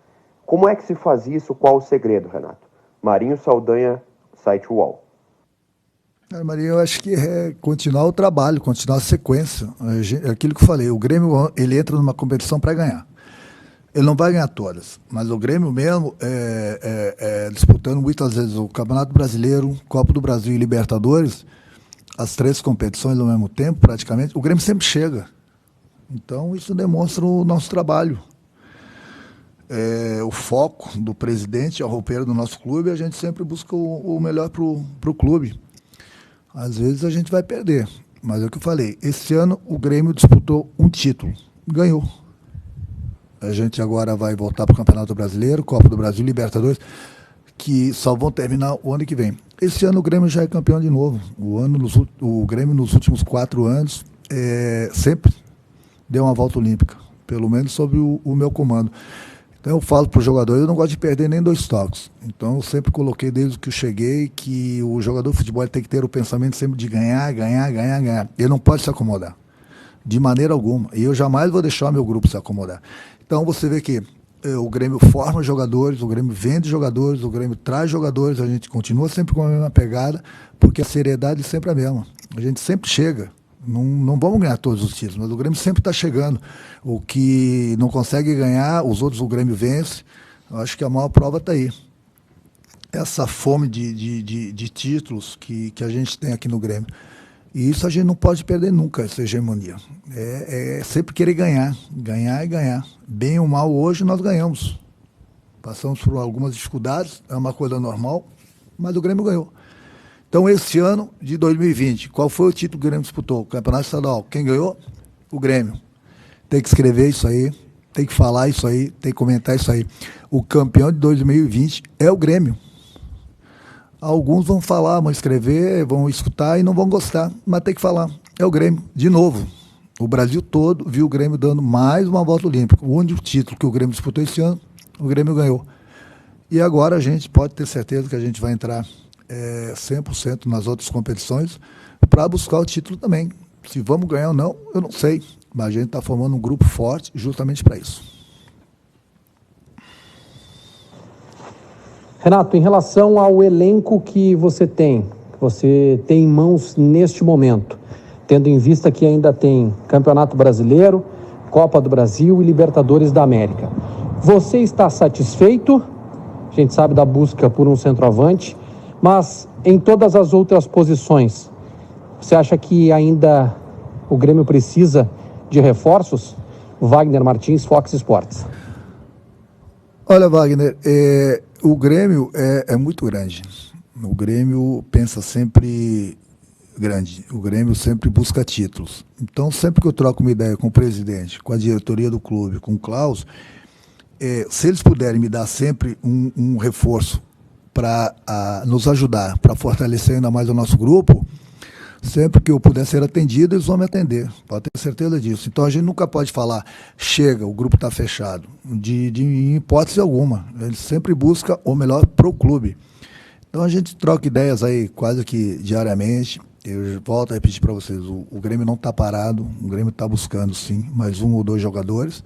Como é que se faz isso? Qual o segredo, Renato? Marinho Saldanha, site UOL. Marinho, eu acho que é continuar o trabalho, continuar a sequência. É aquilo que eu falei, o Grêmio ele entra numa competição para ganhar. Ele não vai ganhar todas, mas o Grêmio mesmo disputando muitas vezes o Campeonato Brasileiro, Copa do Brasil e Libertadores, as três competições ao mesmo tempo, praticamente, o Grêmio sempre chega. Então isso demonstra o nosso trabalho. O foco do presidente, a roupeira do nosso clube, a gente sempre busca o melhor para o clube. Às vezes a gente vai perder, mas é o que eu falei, esse ano o Grêmio disputou um título, ganhou. A gente agora vai voltar para o Campeonato Brasileiro, Copa do Brasil, que só vão terminar o ano que vem. Esse ano o Grêmio já é campeão de novo. O Grêmio nos últimos 4 anos sempre deu uma volta olímpica, pelo menos sob o meu comando. Então eu falo para o jogador, eu não gosto de perder nem 2 toques. Então eu sempre coloquei desde que eu cheguei que o jogador de futebol tem que ter o pensamento sempre de ganhar. Ele não pode se acomodar, de maneira alguma. E eu jamais vou deixar meu grupo se acomodar. Então você vê que o Grêmio forma jogadores, o Grêmio vende jogadores, o Grêmio traz jogadores, a gente continua sempre com a mesma pegada, porque a seriedade sempre é a mesma. A gente sempre chega. Não vamos ganhar todos os títulos, mas o Grêmio sempre está chegando. O que não consegue ganhar, os outros o Grêmio vence. Eu acho que a maior prova está aí. Essa fome de títulos que a gente tem aqui no Grêmio. E isso a gente não pode perder nunca, essa hegemonia. É sempre querer ganhar e ganhar. Bem ou mal, hoje nós ganhamos. Passamos por algumas dificuldades, é uma coisa normal, mas o Grêmio ganhou. Então, esse ano de 2020, qual foi o título que o Grêmio disputou? O Campeonato Estadual. Quem ganhou? O Grêmio. Tem que escrever isso aí, tem que falar isso aí, tem que comentar isso aí. O campeão de 2020 é o Grêmio. Alguns vão falar, vão escrever, vão escutar e não vão gostar, mas tem que falar. É o Grêmio. De novo, o Brasil todo viu o Grêmio dando mais uma volta olímpica. O único título que o Grêmio disputou esse ano, o Grêmio ganhou. E agora a gente pode ter certeza que a gente vai entrar 100% nas outras competições para buscar o título também. Se vamos ganhar ou não, eu não sei. Mas a gente está formando um grupo forte justamente para isso. Renato, em relação ao elenco que você tem em mãos neste momento, tendo em vista que ainda tem Campeonato Brasileiro, Copa do Brasil e Libertadores da América, você está satisfeito? A gente sabe da busca por um centroavante, mas em todas as outras posições, você acha que ainda o Grêmio precisa de reforços? Wagner Martins, Fox Sports. Olha, Wagner, o Grêmio é muito grande. O Grêmio pensa sempre grande. O Grêmio sempre busca títulos. Então, sempre que eu troco uma ideia com o presidente, com a diretoria do clube, com o Klaus, se eles puderem me dar sempre um reforço para nos ajudar, para fortalecer ainda mais o nosso grupo, sempre que eu puder ser atendido, eles vão me atender. Pode ter certeza disso. Então a gente nunca pode falar, chega, o grupo está fechado. De hipótese alguma. Ele sempre busca o melhor para o clube. Então a gente troca ideias aí quase que diariamente. Eu volto a repetir para vocês, o Grêmio não está parado, o Grêmio está buscando sim mais 1 ou 2 jogadores,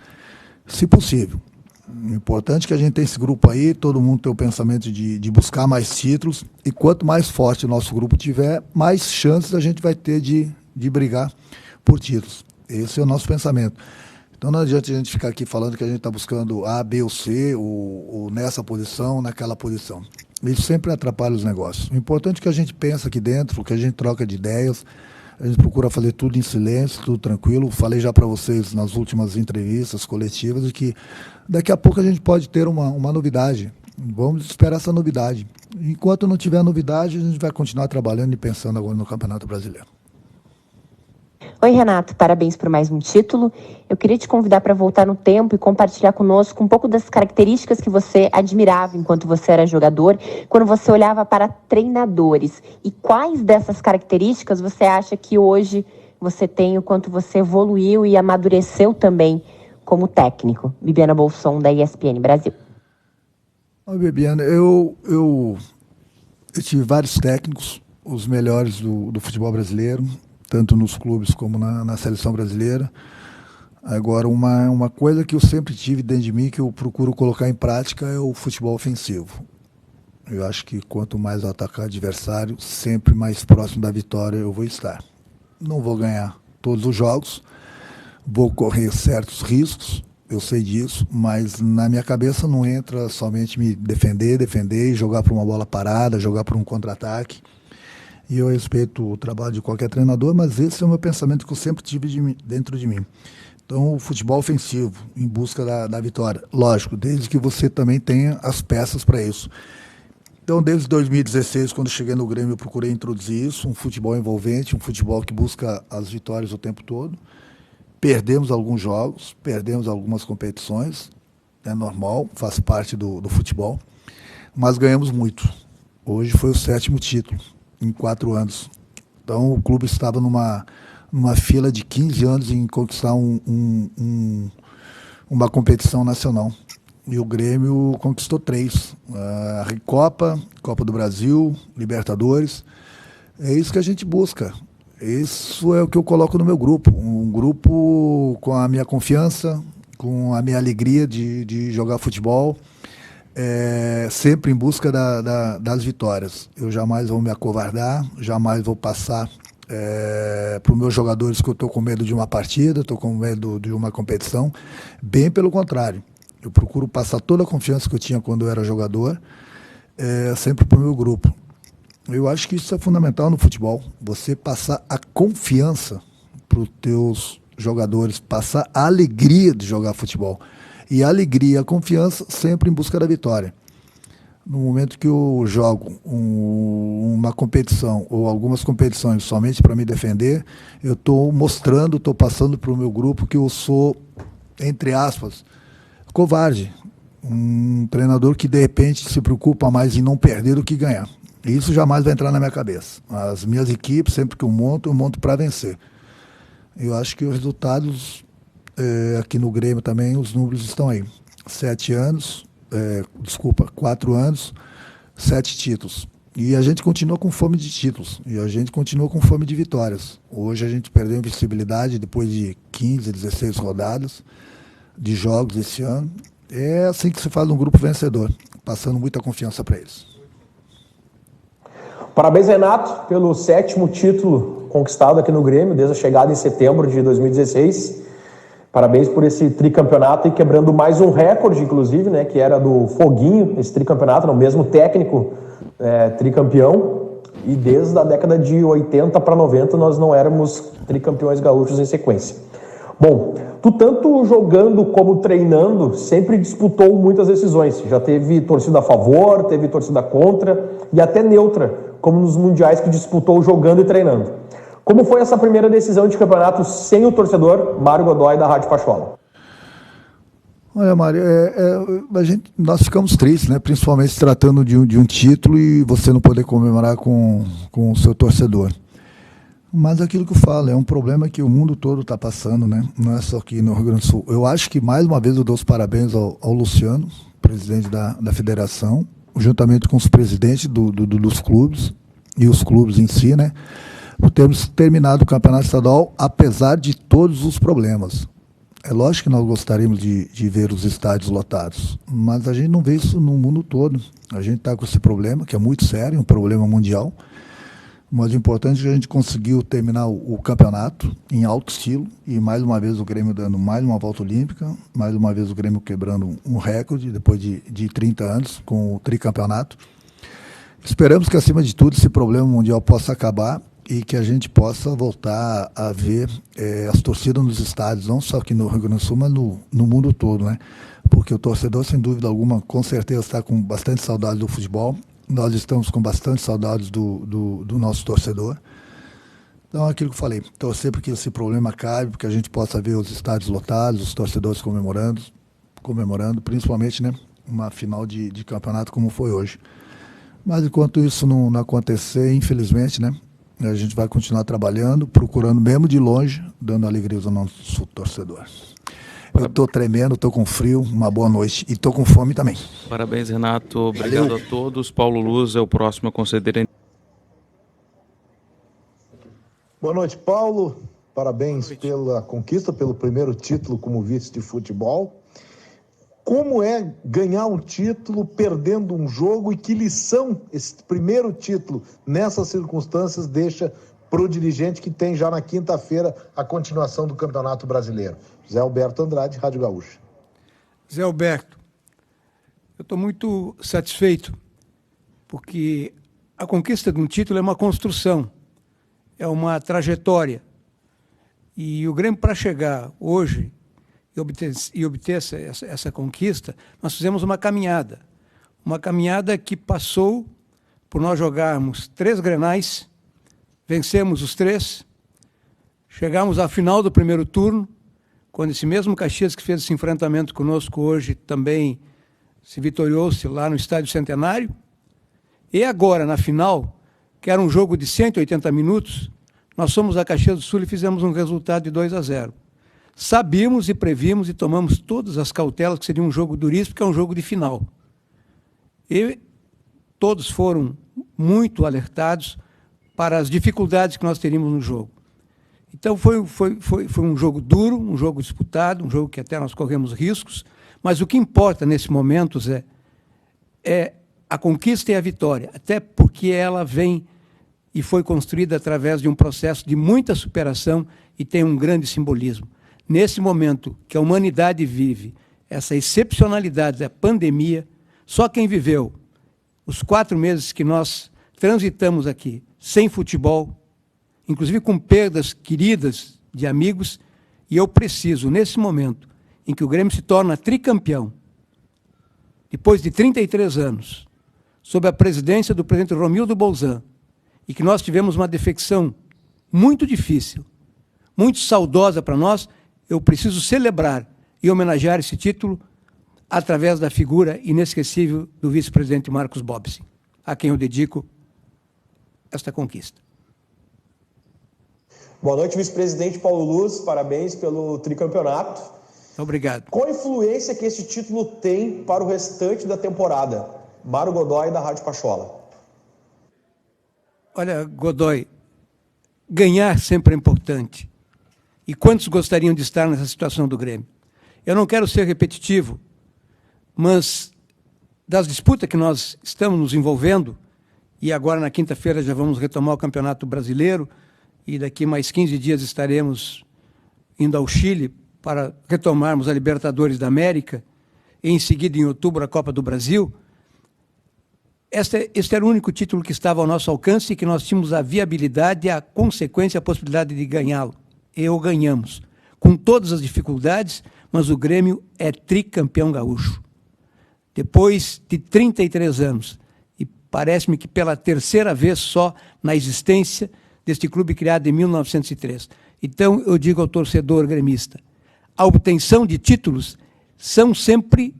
se possível. O importante é que a gente tem esse grupo aí, todo mundo tem o pensamento de buscar mais títulos, e quanto mais forte o nosso grupo tiver, mais chances a gente vai ter de brigar por títulos. Esse é o nosso pensamento. Então não adianta a gente ficar aqui falando que a gente está buscando A, B ou C, ou nessa posição, naquela posição. Isso sempre atrapalha os negócios. O importante é que a gente pensa aqui dentro, que a gente troca de ideias, a gente procura fazer tudo em silêncio, tudo tranquilo. Falei já para vocês nas últimas entrevistas coletivas de que daqui a pouco a gente pode ter uma novidade. Vamos esperar essa novidade. Enquanto não tiver novidade, a gente vai continuar trabalhando e pensando agora no Campeonato Brasileiro. Oi, Renato, parabéns por mais um título. Eu queria te convidar para voltar no tempo e compartilhar conosco um pouco das características que você admirava enquanto você era jogador, quando você olhava para treinadores. E quais dessas características você acha que hoje você tem, o quanto você evoluiu e amadureceu também como técnico? Bibiana Bolson, da ESPN Brasil. Oi, Bibiana, eu tive vários técnicos, os melhores do futebol brasileiro, tanto nos clubes como na seleção brasileira. Agora, uma coisa que eu sempre tive dentro de mim, que eu procuro colocar em prática, é o futebol ofensivo. Eu acho que quanto mais eu atacar adversário, sempre mais próximo da vitória eu vou estar. Não vou ganhar todos os jogos, vou correr certos riscos, eu sei disso, mas na minha cabeça não entra somente me defender e jogar para uma bola parada, jogar para um contra-ataque. E eu respeito o trabalho de qualquer treinador, mas esse é o meu pensamento que eu sempre tive dentro de mim. Então, o futebol ofensivo, em busca da vitória. Lógico, desde que você também tenha as peças para isso. Então, desde 2016, quando cheguei no Grêmio, eu procurei introduzir isso, um futebol envolvente, um futebol que busca as vitórias o tempo todo. Perdemos alguns jogos, perdemos algumas competições, é normal, faz parte do futebol, mas ganhamos muito. Hoje foi o 7º título em 4 anos. Então o clube estava numa fila de 15 anos em conquistar uma competição nacional. E o Grêmio conquistou 3. A Recopa, Copa do Brasil, Libertadores. É isso que a gente busca. Isso é o que eu coloco no meu grupo. Um grupo com a minha confiança, com a minha alegria de jogar futebol. Sempre em busca das vitórias. Eu jamais vou me acovardar, jamais vou passar para os meus jogadores que eu estou com medo de uma partida, estou com medo de uma competição. Bem pelo contrário, eu procuro passar toda a confiança que eu tinha quando eu era jogador, sempre para o meu grupo. Eu acho que isso é fundamental no futebol, você passar a confiança para os teus jogadores, passar a alegria de jogar futebol. E a alegria e a confiança sempre em busca da vitória. No momento que eu jogo uma competição ou algumas competições somente para me defender, eu estou mostrando, estou passando para o meu grupo que eu sou, entre aspas, covarde. Um treinador que de repente se preocupa mais em não perder do que ganhar. E isso jamais vai entrar na minha cabeça. As minhas equipes, sempre que eu monto para vencer. Eu acho que os resultados... aqui no Grêmio também os números estão aí. 4 anos, 7 títulos. E a gente continua com fome de títulos, e a gente continua com fome de vitórias. Hoje a gente perdeu invencibilidade depois de 15, 16 rodadas de jogos esse ano. É assim que se faz um grupo vencedor, passando muita confiança para eles. Parabéns, Renato, pelo 7º título conquistado aqui no Grêmio, desde a chegada em setembro de 2016. Parabéns por esse tricampeonato e quebrando mais um recorde, inclusive, né, que era do Foguinho, esse tricampeonato, no mesmo técnico tricampeão. E desde a década de 80 para 90 nós não éramos tricampeões gaúchos em sequência. Bom, tu tanto jogando como treinando sempre disputou muitas decisões. Já teve torcida a favor, teve torcida contra e até neutra, como nos mundiais que disputou jogando e treinando. Como foi essa primeira decisão de campeonato sem o torcedor Mário Godoy da Rádio Pachola? Olha, Mário, nós ficamos tristes, né? Principalmente se tratando de um título e você não poder comemorar com o seu torcedor. Mas aquilo que eu falo, é um problema que o mundo todo está passando, né? Não é só aqui no Rio Grande do Sul. Eu acho que, mais uma vez, eu dou os parabéns ao Luciano, presidente da federação, juntamente com os presidentes dos clubes e os clubes em si, né? Por termos terminado o campeonato estadual, apesar de todos os problemas. É lógico que nós gostaríamos de ver os estádios lotados, mas a gente não vê isso no mundo todo. A gente está com esse problema, que é muito sério, um problema mundial. Mas o importante é que a gente conseguiu terminar o campeonato em alto estilo e mais uma vez o Grêmio dando mais uma volta olímpica, mais uma vez o Grêmio quebrando um recorde depois de 30 anos com o tricampeonato. Esperamos que, acima de tudo, esse problema mundial possa acabar e que a gente possa voltar a ver as torcidas nos estádios, não só aqui no Rio Grande do Sul, mas no mundo todo, né? Porque o torcedor, sem dúvida alguma, com certeza está com bastante saudade do futebol. Nós estamos com bastante saudades do nosso torcedor. Então, é aquilo que eu falei, torcer para que esse problema acabe, para que a gente possa ver os estádios lotados, os torcedores comemorando, principalmente, né, uma final de campeonato como foi hoje. Mas enquanto isso não acontecer, infelizmente, né, a gente vai continuar trabalhando, procurando mesmo de longe, dando alegria ao nosso torcedor. Eu estou tremendo, estou com frio, uma boa noite e estou com fome também. Parabéns, Renato. Obrigado a todos. Paulo Luz é o próximo a conceder. Boa noite, Paulo. Parabéns pela conquista, pelo primeiro título como vice de futebol. Como é ganhar um título perdendo um jogo e que lição esse primeiro título nessas circunstâncias deixa para o dirigente que tem já na quinta-feira a continuação do Campeonato Brasileiro? Zé Alberto Andrade, Rádio Gaúcha. Zé Alberto, eu estou muito satisfeito porque a conquista de um título é uma construção, é uma trajetória. E o Grêmio, para chegar hoje e obter essa conquista, nós fizemos uma caminhada que passou por nós jogarmos 3 Grenais, vencemos os 3, chegamos à final do primeiro turno, quando esse mesmo Caxias que fez esse enfrentamento conosco hoje também se vitoriou-se lá no Estádio Centenário, e agora, na final, que era um jogo de 180 minutos, nós fomos a Caxias do Sul e fizemos um resultado de 2-0. Sabíamos e previmos e tomamos todas as cautelas que seria um jogo duríssimo, porque é um jogo de final. E todos foram muito alertados para as dificuldades que nós teríamos no jogo. Então foi um jogo duro, um jogo disputado, um jogo que até nós corremos riscos, mas o que importa nesse momento, Zé, é a conquista e a vitória, até porque ela vem e foi construída através de um processo de muita superação e tem um grande simbolismo. Nesse momento que a humanidade vive essa excepcionalidade da pandemia, só quem viveu os 4 meses que nós transitamos aqui sem futebol, inclusive com perdas queridas de amigos, e eu preciso, nesse momento em que o Grêmio se torna tricampeão, depois de 33 anos, sob a presidência do presidente Romildo Bolzan, e que nós tivemos uma defecção muito difícil, muito saudosa para nós, eu preciso celebrar e homenagear esse título através da figura inesquecível do vice-presidente Marcos Bobsi, a quem eu dedico esta conquista. Boa noite, vice-presidente Paulo Luz, parabéns pelo tricampeonato. Obrigado. Qual a influência que esse título tem para o restante da temporada? Mário Godoy, da Rádio Pachola. Olha, Godoy, ganhar sempre é importante. E quantos gostariam de estar nessa situação do Grêmio? Eu não quero ser repetitivo, mas das disputas que nós estamos nos envolvendo, e agora na quinta-feira já vamos retomar o Campeonato Brasileiro, e daqui mais 15 dias estaremos indo ao Chile para retomarmos a Libertadores da América, e em seguida, em outubro, a Copa do Brasil. Este era o único título que estava ao nosso alcance e que nós tínhamos a viabilidade, a consequência, a possibilidade de ganhá-lo. E o ganhamos, com todas as dificuldades, mas o Grêmio é tricampeão gaúcho. Depois de 33 anos, e parece-me que pela terceira vez só na existência deste clube criado em 1903. Então, eu digo ao torcedor gremista, a obtenção de títulos são sempre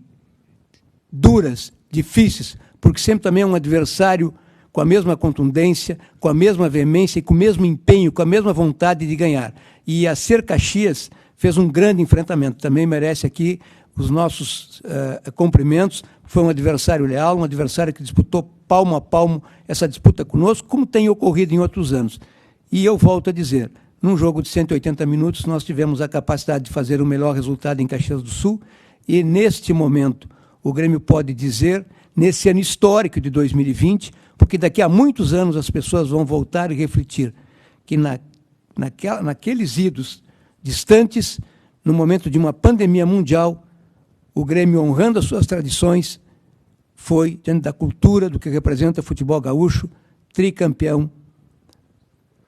duras, difíceis, porque sempre também é um adversário com a mesma contundência, com a mesma veemência e com o mesmo empenho, com a mesma vontade de ganhar. E a Ser Caxias fez um grande enfrentamento, também merece aqui os nossos cumprimentos. Foi um adversário leal, um adversário que disputou palmo a palmo essa disputa conosco, como tem ocorrido em outros anos. E eu volto a dizer, num jogo de 180 minutos, nós tivemos a capacidade de fazer o melhor resultado em Caxias do Sul, e neste momento o Grêmio pode dizer, nesse ano histórico de 2020, porque daqui a muitos anos as pessoas vão voltar e refletir que naqueles idos distantes, no momento de uma pandemia mundial, o Grêmio, honrando as suas tradições, foi, diante da cultura do que representa o futebol gaúcho, tricampeão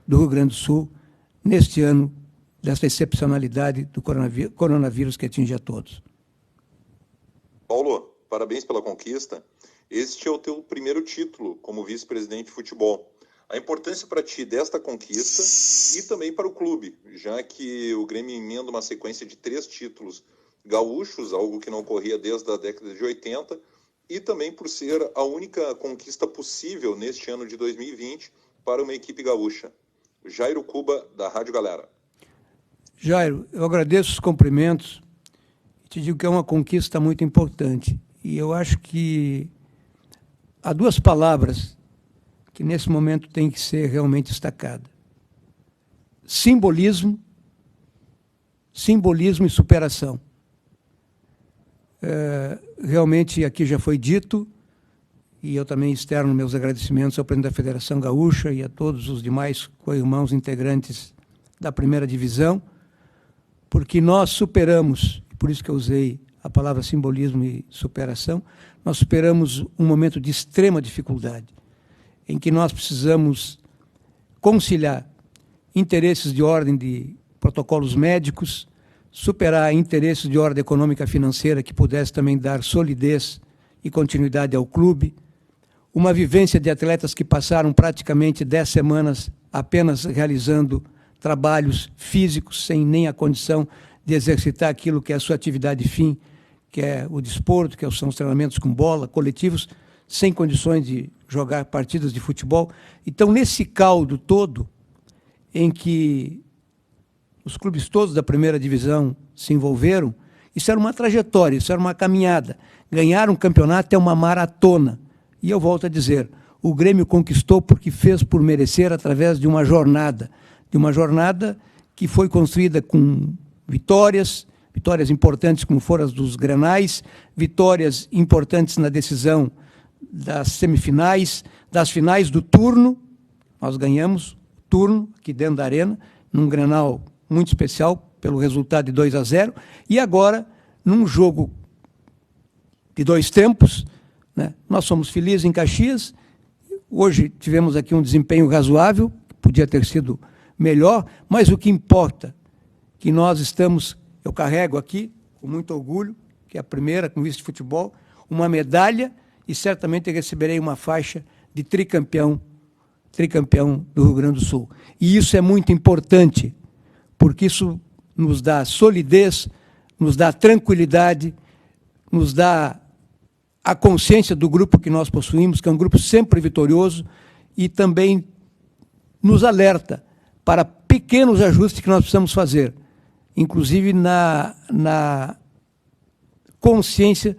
do Rio Grande do Sul, neste ano dessa excepcionalidade do coronavírus que atinge a todos. Paulo, parabéns pela conquista. Este é o teu primeiro título como vice-presidente de futebol. A importância para ti desta conquista e também para o clube, já que o Grêmio emenda uma sequência de 3 títulos gaúchos, algo que não ocorria desde a década de 80, e também por ser a única conquista possível neste ano de 2020 para uma equipe gaúcha. Jairo Cuba, da Rádio Galera. Jairo, eu agradeço os cumprimentos e te digo que é uma conquista muito importante. E eu acho que há 2 palavras que nesse momento tem que ser realmente destacada. Simbolismo e superação. Realmente aqui já foi dito, e eu também externo meus agradecimentos ao presidente da Federação Gaúcha e a todos os demais co-irmãos integrantes da primeira divisão, porque nós superamos, por isso que eu usei a palavra simbolismo e superação, nós superamos um momento de extrema dificuldade, em que nós precisamos conciliar interesses de ordem de protocolos médicos, superar interesses de ordem econômica financeira que pudesse também dar solidez e continuidade ao clube, uma vivência de atletas que passaram praticamente 10 semanas apenas realizando trabalhos físicos, sem nem a condição de exercitar aquilo que é a sua atividade fim, que é o desporto, que são os treinamentos com bola, coletivos, sem condições de jogar partidas de futebol. Então, nesse caldo todo, em que os clubes todos da primeira divisão se envolveram, isso era uma trajetória, isso era uma caminhada. Ganhar um campeonato é uma maratona. E eu volto a dizer, o Grêmio conquistou porque fez por merecer através de uma jornada que foi construída com vitórias importantes como foram as dos Grenais, vitórias importantes na decisão das semifinais, das finais do turno. Nós ganhamos o turno aqui dentro da arena, num Grenal muito especial, pelo resultado de 2-0, e agora, num jogo de 2 tempos, né, nós somos felizes em Caxias. Hoje tivemos aqui um desempenho razoável, podia ter sido melhor, mas o que importa que nós estamos, eu carrego aqui, com muito orgulho, que é a primeira com vice de futebol, uma medalha, e certamente receberei uma faixa de tricampeão do Rio Grande do Sul. E isso é muito importante, porque isso nos dá solidez, nos dá tranquilidade, nos dá a consciência do grupo que nós possuímos, que é um grupo sempre vitorioso, e também nos alerta para pequenos ajustes que nós precisamos fazer, inclusive na consciência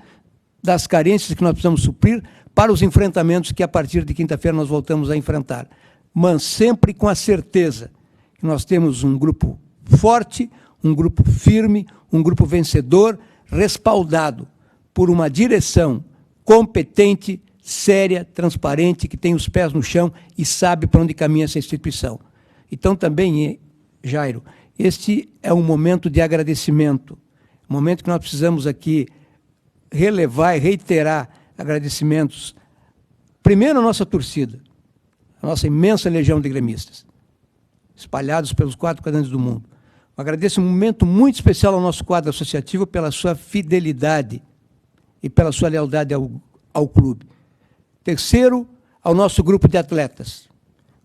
das carências que nós precisamos suprir para os enfrentamentos que, a partir de quinta-feira, nós voltamos a enfrentar. mas sempre com a certeza que nós temos um grupo forte, um grupo firme, um grupo vencedor, respaldado por uma direção competente, séria, transparente, que tem os pés no chão e sabe para onde caminha essa instituição. Então também, Jairo, este é um momento de agradecimento, um momento que nós precisamos aqui relevar e reiterar agradecimentos. Primeiro a nossa torcida, a nossa imensa legião de gremistas, espalhados pelos 4 quadrantes do mundo. Um agradecimento muito especial ao nosso quadro associativo pela sua fidelidade e pela sua lealdade ao clube. Terceiro, ao nosso grupo de atletas.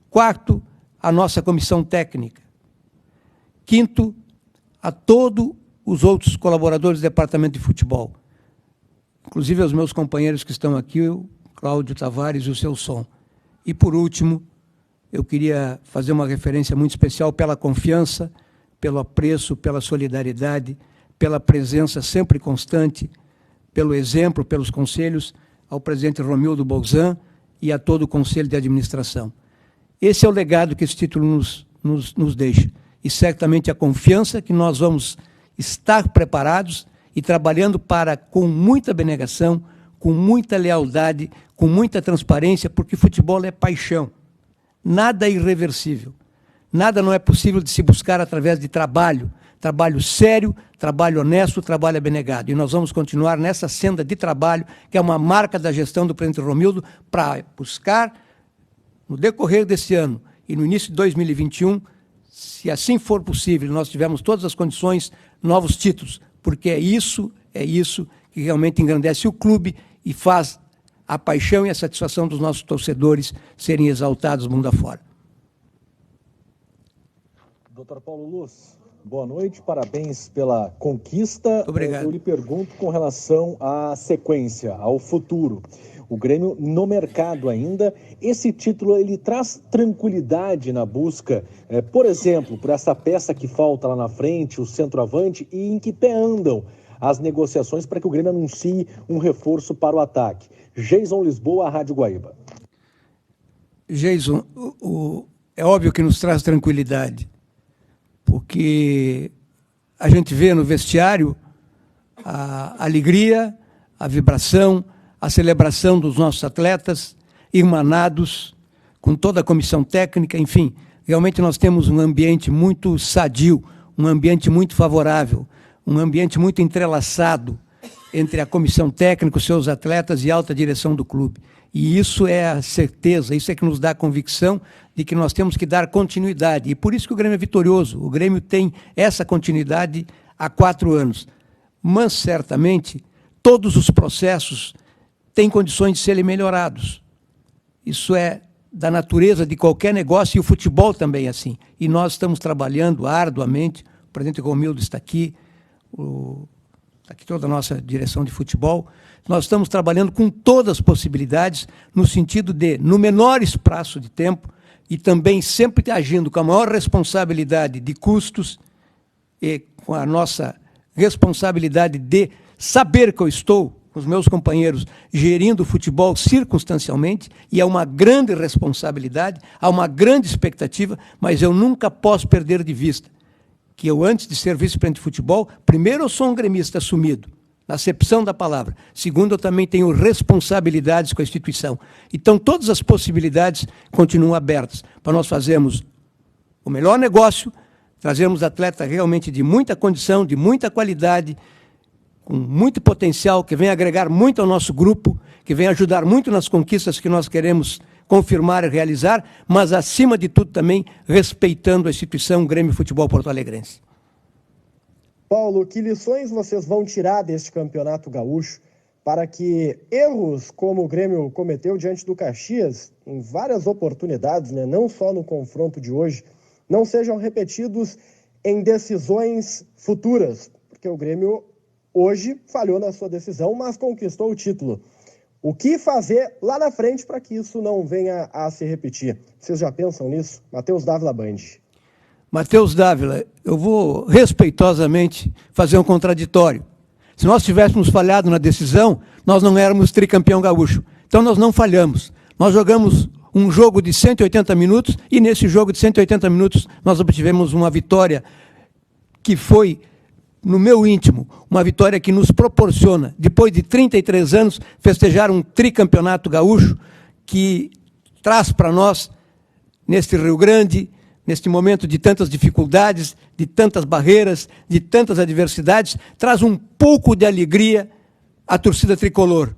Quarto, à nossa comissão técnica. Quinto, a todos os outros colaboradores do departamento de futebol, inclusive aos meus companheiros que estão aqui, o Cláudio Tavares e o Celson. E, por último, eu queria fazer uma referência muito especial pela confiança, pelo apreço, pela solidariedade, pela presença sempre constante, pelo exemplo, pelos conselhos, ao presidente Romildo Bolzan e a todo o Conselho de Administração. Esse é o legado que esse título nos deixa. E certamente a confiança que nós vamos estar preparados e trabalhando para, com muita abnegação, com muita lealdade, com muita transparência, porque futebol é paixão. Nada é irreversível. Nada não é possível de se buscar através de trabalho. Trabalho sério, trabalho honesto, trabalho abnegado. E nós vamos continuar nessa senda de trabalho, que é uma marca da gestão do presidente Romildo, para buscar, no decorrer desse ano e no início de 2021, se assim for possível, nós tivermos todas as condições, novos títulos, porque é isso que realmente engrandece o clube e faz a paixão e a satisfação dos nossos torcedores serem exaltados mundo afora. Dr. Paulo Luz, boa noite, parabéns pela conquista. Obrigado. Eu lhe pergunto com relação à sequência, ao futuro. O Grêmio no mercado ainda, esse título ele traz tranquilidade na busca, por exemplo, por essa peça que falta lá na frente, o centroavante, e em que pé andam as negociações para que o Grêmio anuncie um reforço para o ataque. Jason Lisboa, Rádio Guaíba. Jason, é óbvio que nos traz tranquilidade, porque a gente vê no vestiário a alegria, a vibração, a celebração dos nossos atletas, irmanados, com toda a comissão técnica, enfim, realmente nós temos um ambiente muito sadio, um ambiente muito favorável, um ambiente muito entrelaçado entre a comissão técnica, os seus atletas e a alta direção do clube. E isso é a certeza, isso é que nos dá a convicção de que nós temos que dar continuidade. E por isso que o Grêmio é vitorioso. O Grêmio tem essa continuidade há 4 anos. Mas, certamente, todos os processos têm condições de serem melhorados. Isso é da natureza de qualquer negócio e o futebol também é assim. E nós estamos trabalhando arduamente, o presidente Romildo está aqui, está aqui toda a nossa direção de futebol, nós estamos trabalhando com todas as possibilidades no sentido de, no menor espaço de tempo, e também sempre agindo com a maior responsabilidade de custos e com a nossa responsabilidade de saber que eu estou com os meus companheiros gerindo o futebol circunstancialmente, e é uma grande responsabilidade, há uma grande expectativa, mas eu nunca posso perder de vista que eu, antes de ser vice-presidente de futebol, primeiro eu sou um gremista assumido, na acepção da palavra. Segundo, eu também tenho responsabilidades com a instituição. Então, todas as possibilidades continuam abertas para nós fazermos o melhor negócio, trazermos atleta realmente de muita condição, de muita qualidade, com muito potencial, que vem agregar muito ao nosso grupo, que vem ajudar muito nas conquistas que nós queremos confirmar e realizar, mas, acima de tudo, também respeitando a instituição Grêmio Futebol Porto Alegrense. Paulo, que lições vocês vão tirar deste campeonato gaúcho para que erros como o Grêmio cometeu diante do Caxias, em várias oportunidades, né, não só no confronto de hoje, não sejam repetidos em decisões futuras? Porque o Grêmio hoje falhou na sua decisão, mas conquistou o título. O que fazer lá na frente para que isso não venha a se repetir? Vocês já pensam nisso? Matheus Dávila, Band. Matheus Dávila, eu vou respeitosamente fazer um contraditório. Se nós tivéssemos falhado na decisão, nós não éramos tricampeão gaúcho. Então nós não falhamos. Nós jogamos um jogo de 180 minutos, e nesse jogo de 180 minutos nós obtivemos uma vitória que foi, no meu íntimo, uma vitória que nos proporciona, depois de 33 anos, festejar um tricampeonato gaúcho que traz para nós, neste Rio Grande, neste momento de tantas dificuldades, de tantas barreiras, de tantas adversidades, traz um pouco de alegria à torcida tricolor.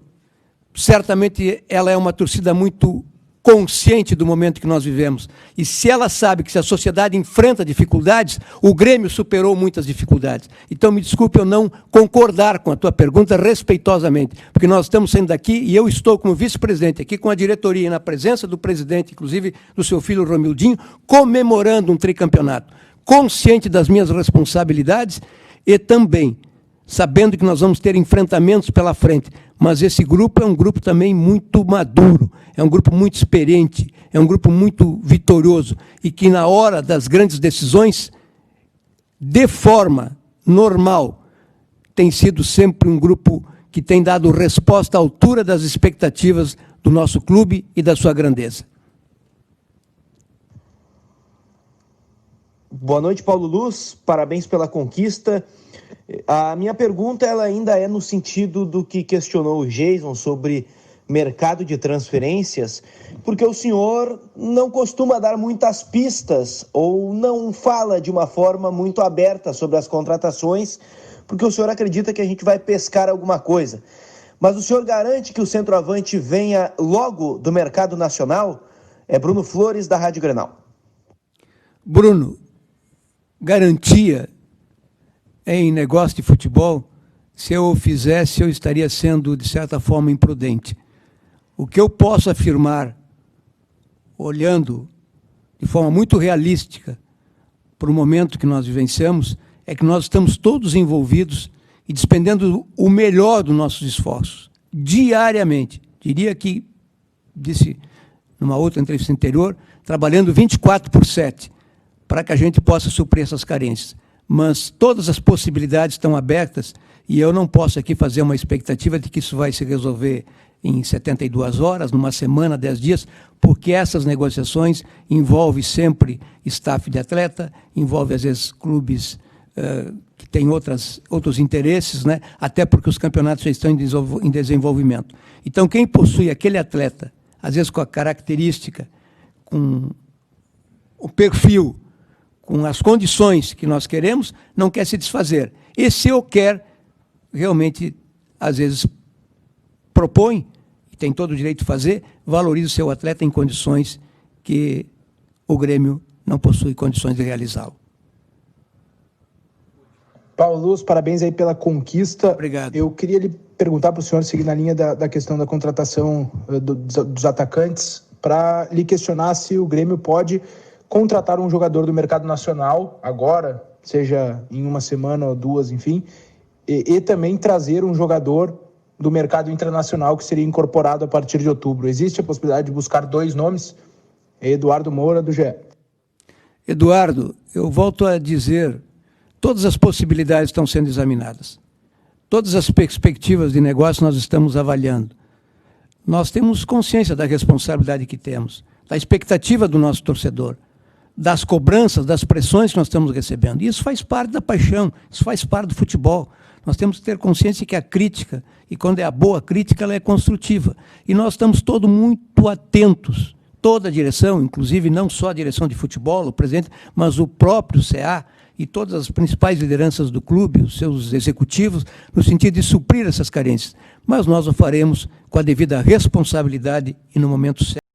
Certamente ela é uma torcida muito consciente do momento que nós vivemos. E se ela sabe que se a sociedade enfrenta dificuldades, o Grêmio superou muitas dificuldades. Então, me desculpe eu não concordar com a tua pergunta respeitosamente, porque nós estamos saindo daqui e eu estou como vice-presidente aqui com a diretoria e na presença do presidente, inclusive do seu filho Romildinho, comemorando um tricampeonato, consciente das minhas responsabilidades e também sabendo que nós vamos ter enfrentamentos pela frente. Mas esse grupo é um grupo também muito maduro, é um grupo muito experiente, é um grupo muito vitorioso e que na hora das grandes decisões, de forma normal, tem sido sempre um grupo que tem dado resposta à altura das expectativas do nosso clube e da sua grandeza. Boa noite, Paulo Luz. Parabéns pela conquista. A minha pergunta ela ainda é no sentido do que questionou o Jason sobre mercado de transferências, porque o senhor não costuma dar muitas pistas ou não fala de uma forma muito aberta sobre as contratações, porque o senhor acredita que a gente vai pescar alguma coisa. Mas o senhor garante que o centroavante venha logo do mercado nacional? É Bruno Flores, da Rádio Grenal. Bruno, garantia em negócio de futebol, se eu o fizesse, eu estaria sendo, de certa forma, imprudente. O que eu posso afirmar, olhando de forma muito realística para o momento que nós vivenciamos, é que nós estamos todos envolvidos e despendendo o melhor dos nossos esforços, diariamente. Diria que, disse numa outra entrevista anterior, trabalhando 24/7, para que a gente possa suprir essas carências. Mas todas as possibilidades estão abertas e eu não posso aqui fazer uma expectativa de que isso vai se resolver em 72 horas, numa semana, 10 dias, porque essas negociações envolvem sempre staff de atleta, envolve às vezes clubes que têm outros interesses, né? Até porque os campeonatos já estão em desenvolvimento. Então, quem possui aquele atleta, às vezes com a característica, com o perfil, com as condições que nós queremos, não quer se desfazer. E se eu quer, realmente, às vezes, propõe, e tem todo o direito de fazer, valoriza o seu atleta em condições que o Grêmio não possui condições de realizá-lo. Paulo Luz, parabéns aí pela conquista. Obrigado. Eu queria lhe perguntar para o senhor, seguir na linha da questão da contratação dos atacantes, para lhe questionar se o Grêmio pode contratar um jogador do mercado nacional agora, seja em uma semana ou duas, enfim, e também trazer um jogador do mercado internacional que seria incorporado a partir de outubro. Existe a possibilidade de buscar 2 nomes? Eduardo Moura, do GE. Eduardo, eu volto a dizer, todas as possibilidades estão sendo examinadas. Todas as perspectivas de negócio nós estamos avaliando. Nós temos consciência da responsabilidade que temos, da expectativa do nosso torcedor, das cobranças, das pressões que nós estamos recebendo. E isso faz parte da paixão, isso faz parte do futebol. Nós temos que ter consciência que a crítica, e quando é a boa crítica, ela é construtiva. E nós estamos todos muito atentos, toda a direção, inclusive não só a direção de futebol, o presidente, mas o próprio CA e todas as principais lideranças do clube, os seus executivos, no sentido de suprir essas carências. Mas nós o faremos com a devida responsabilidade e no momento certo.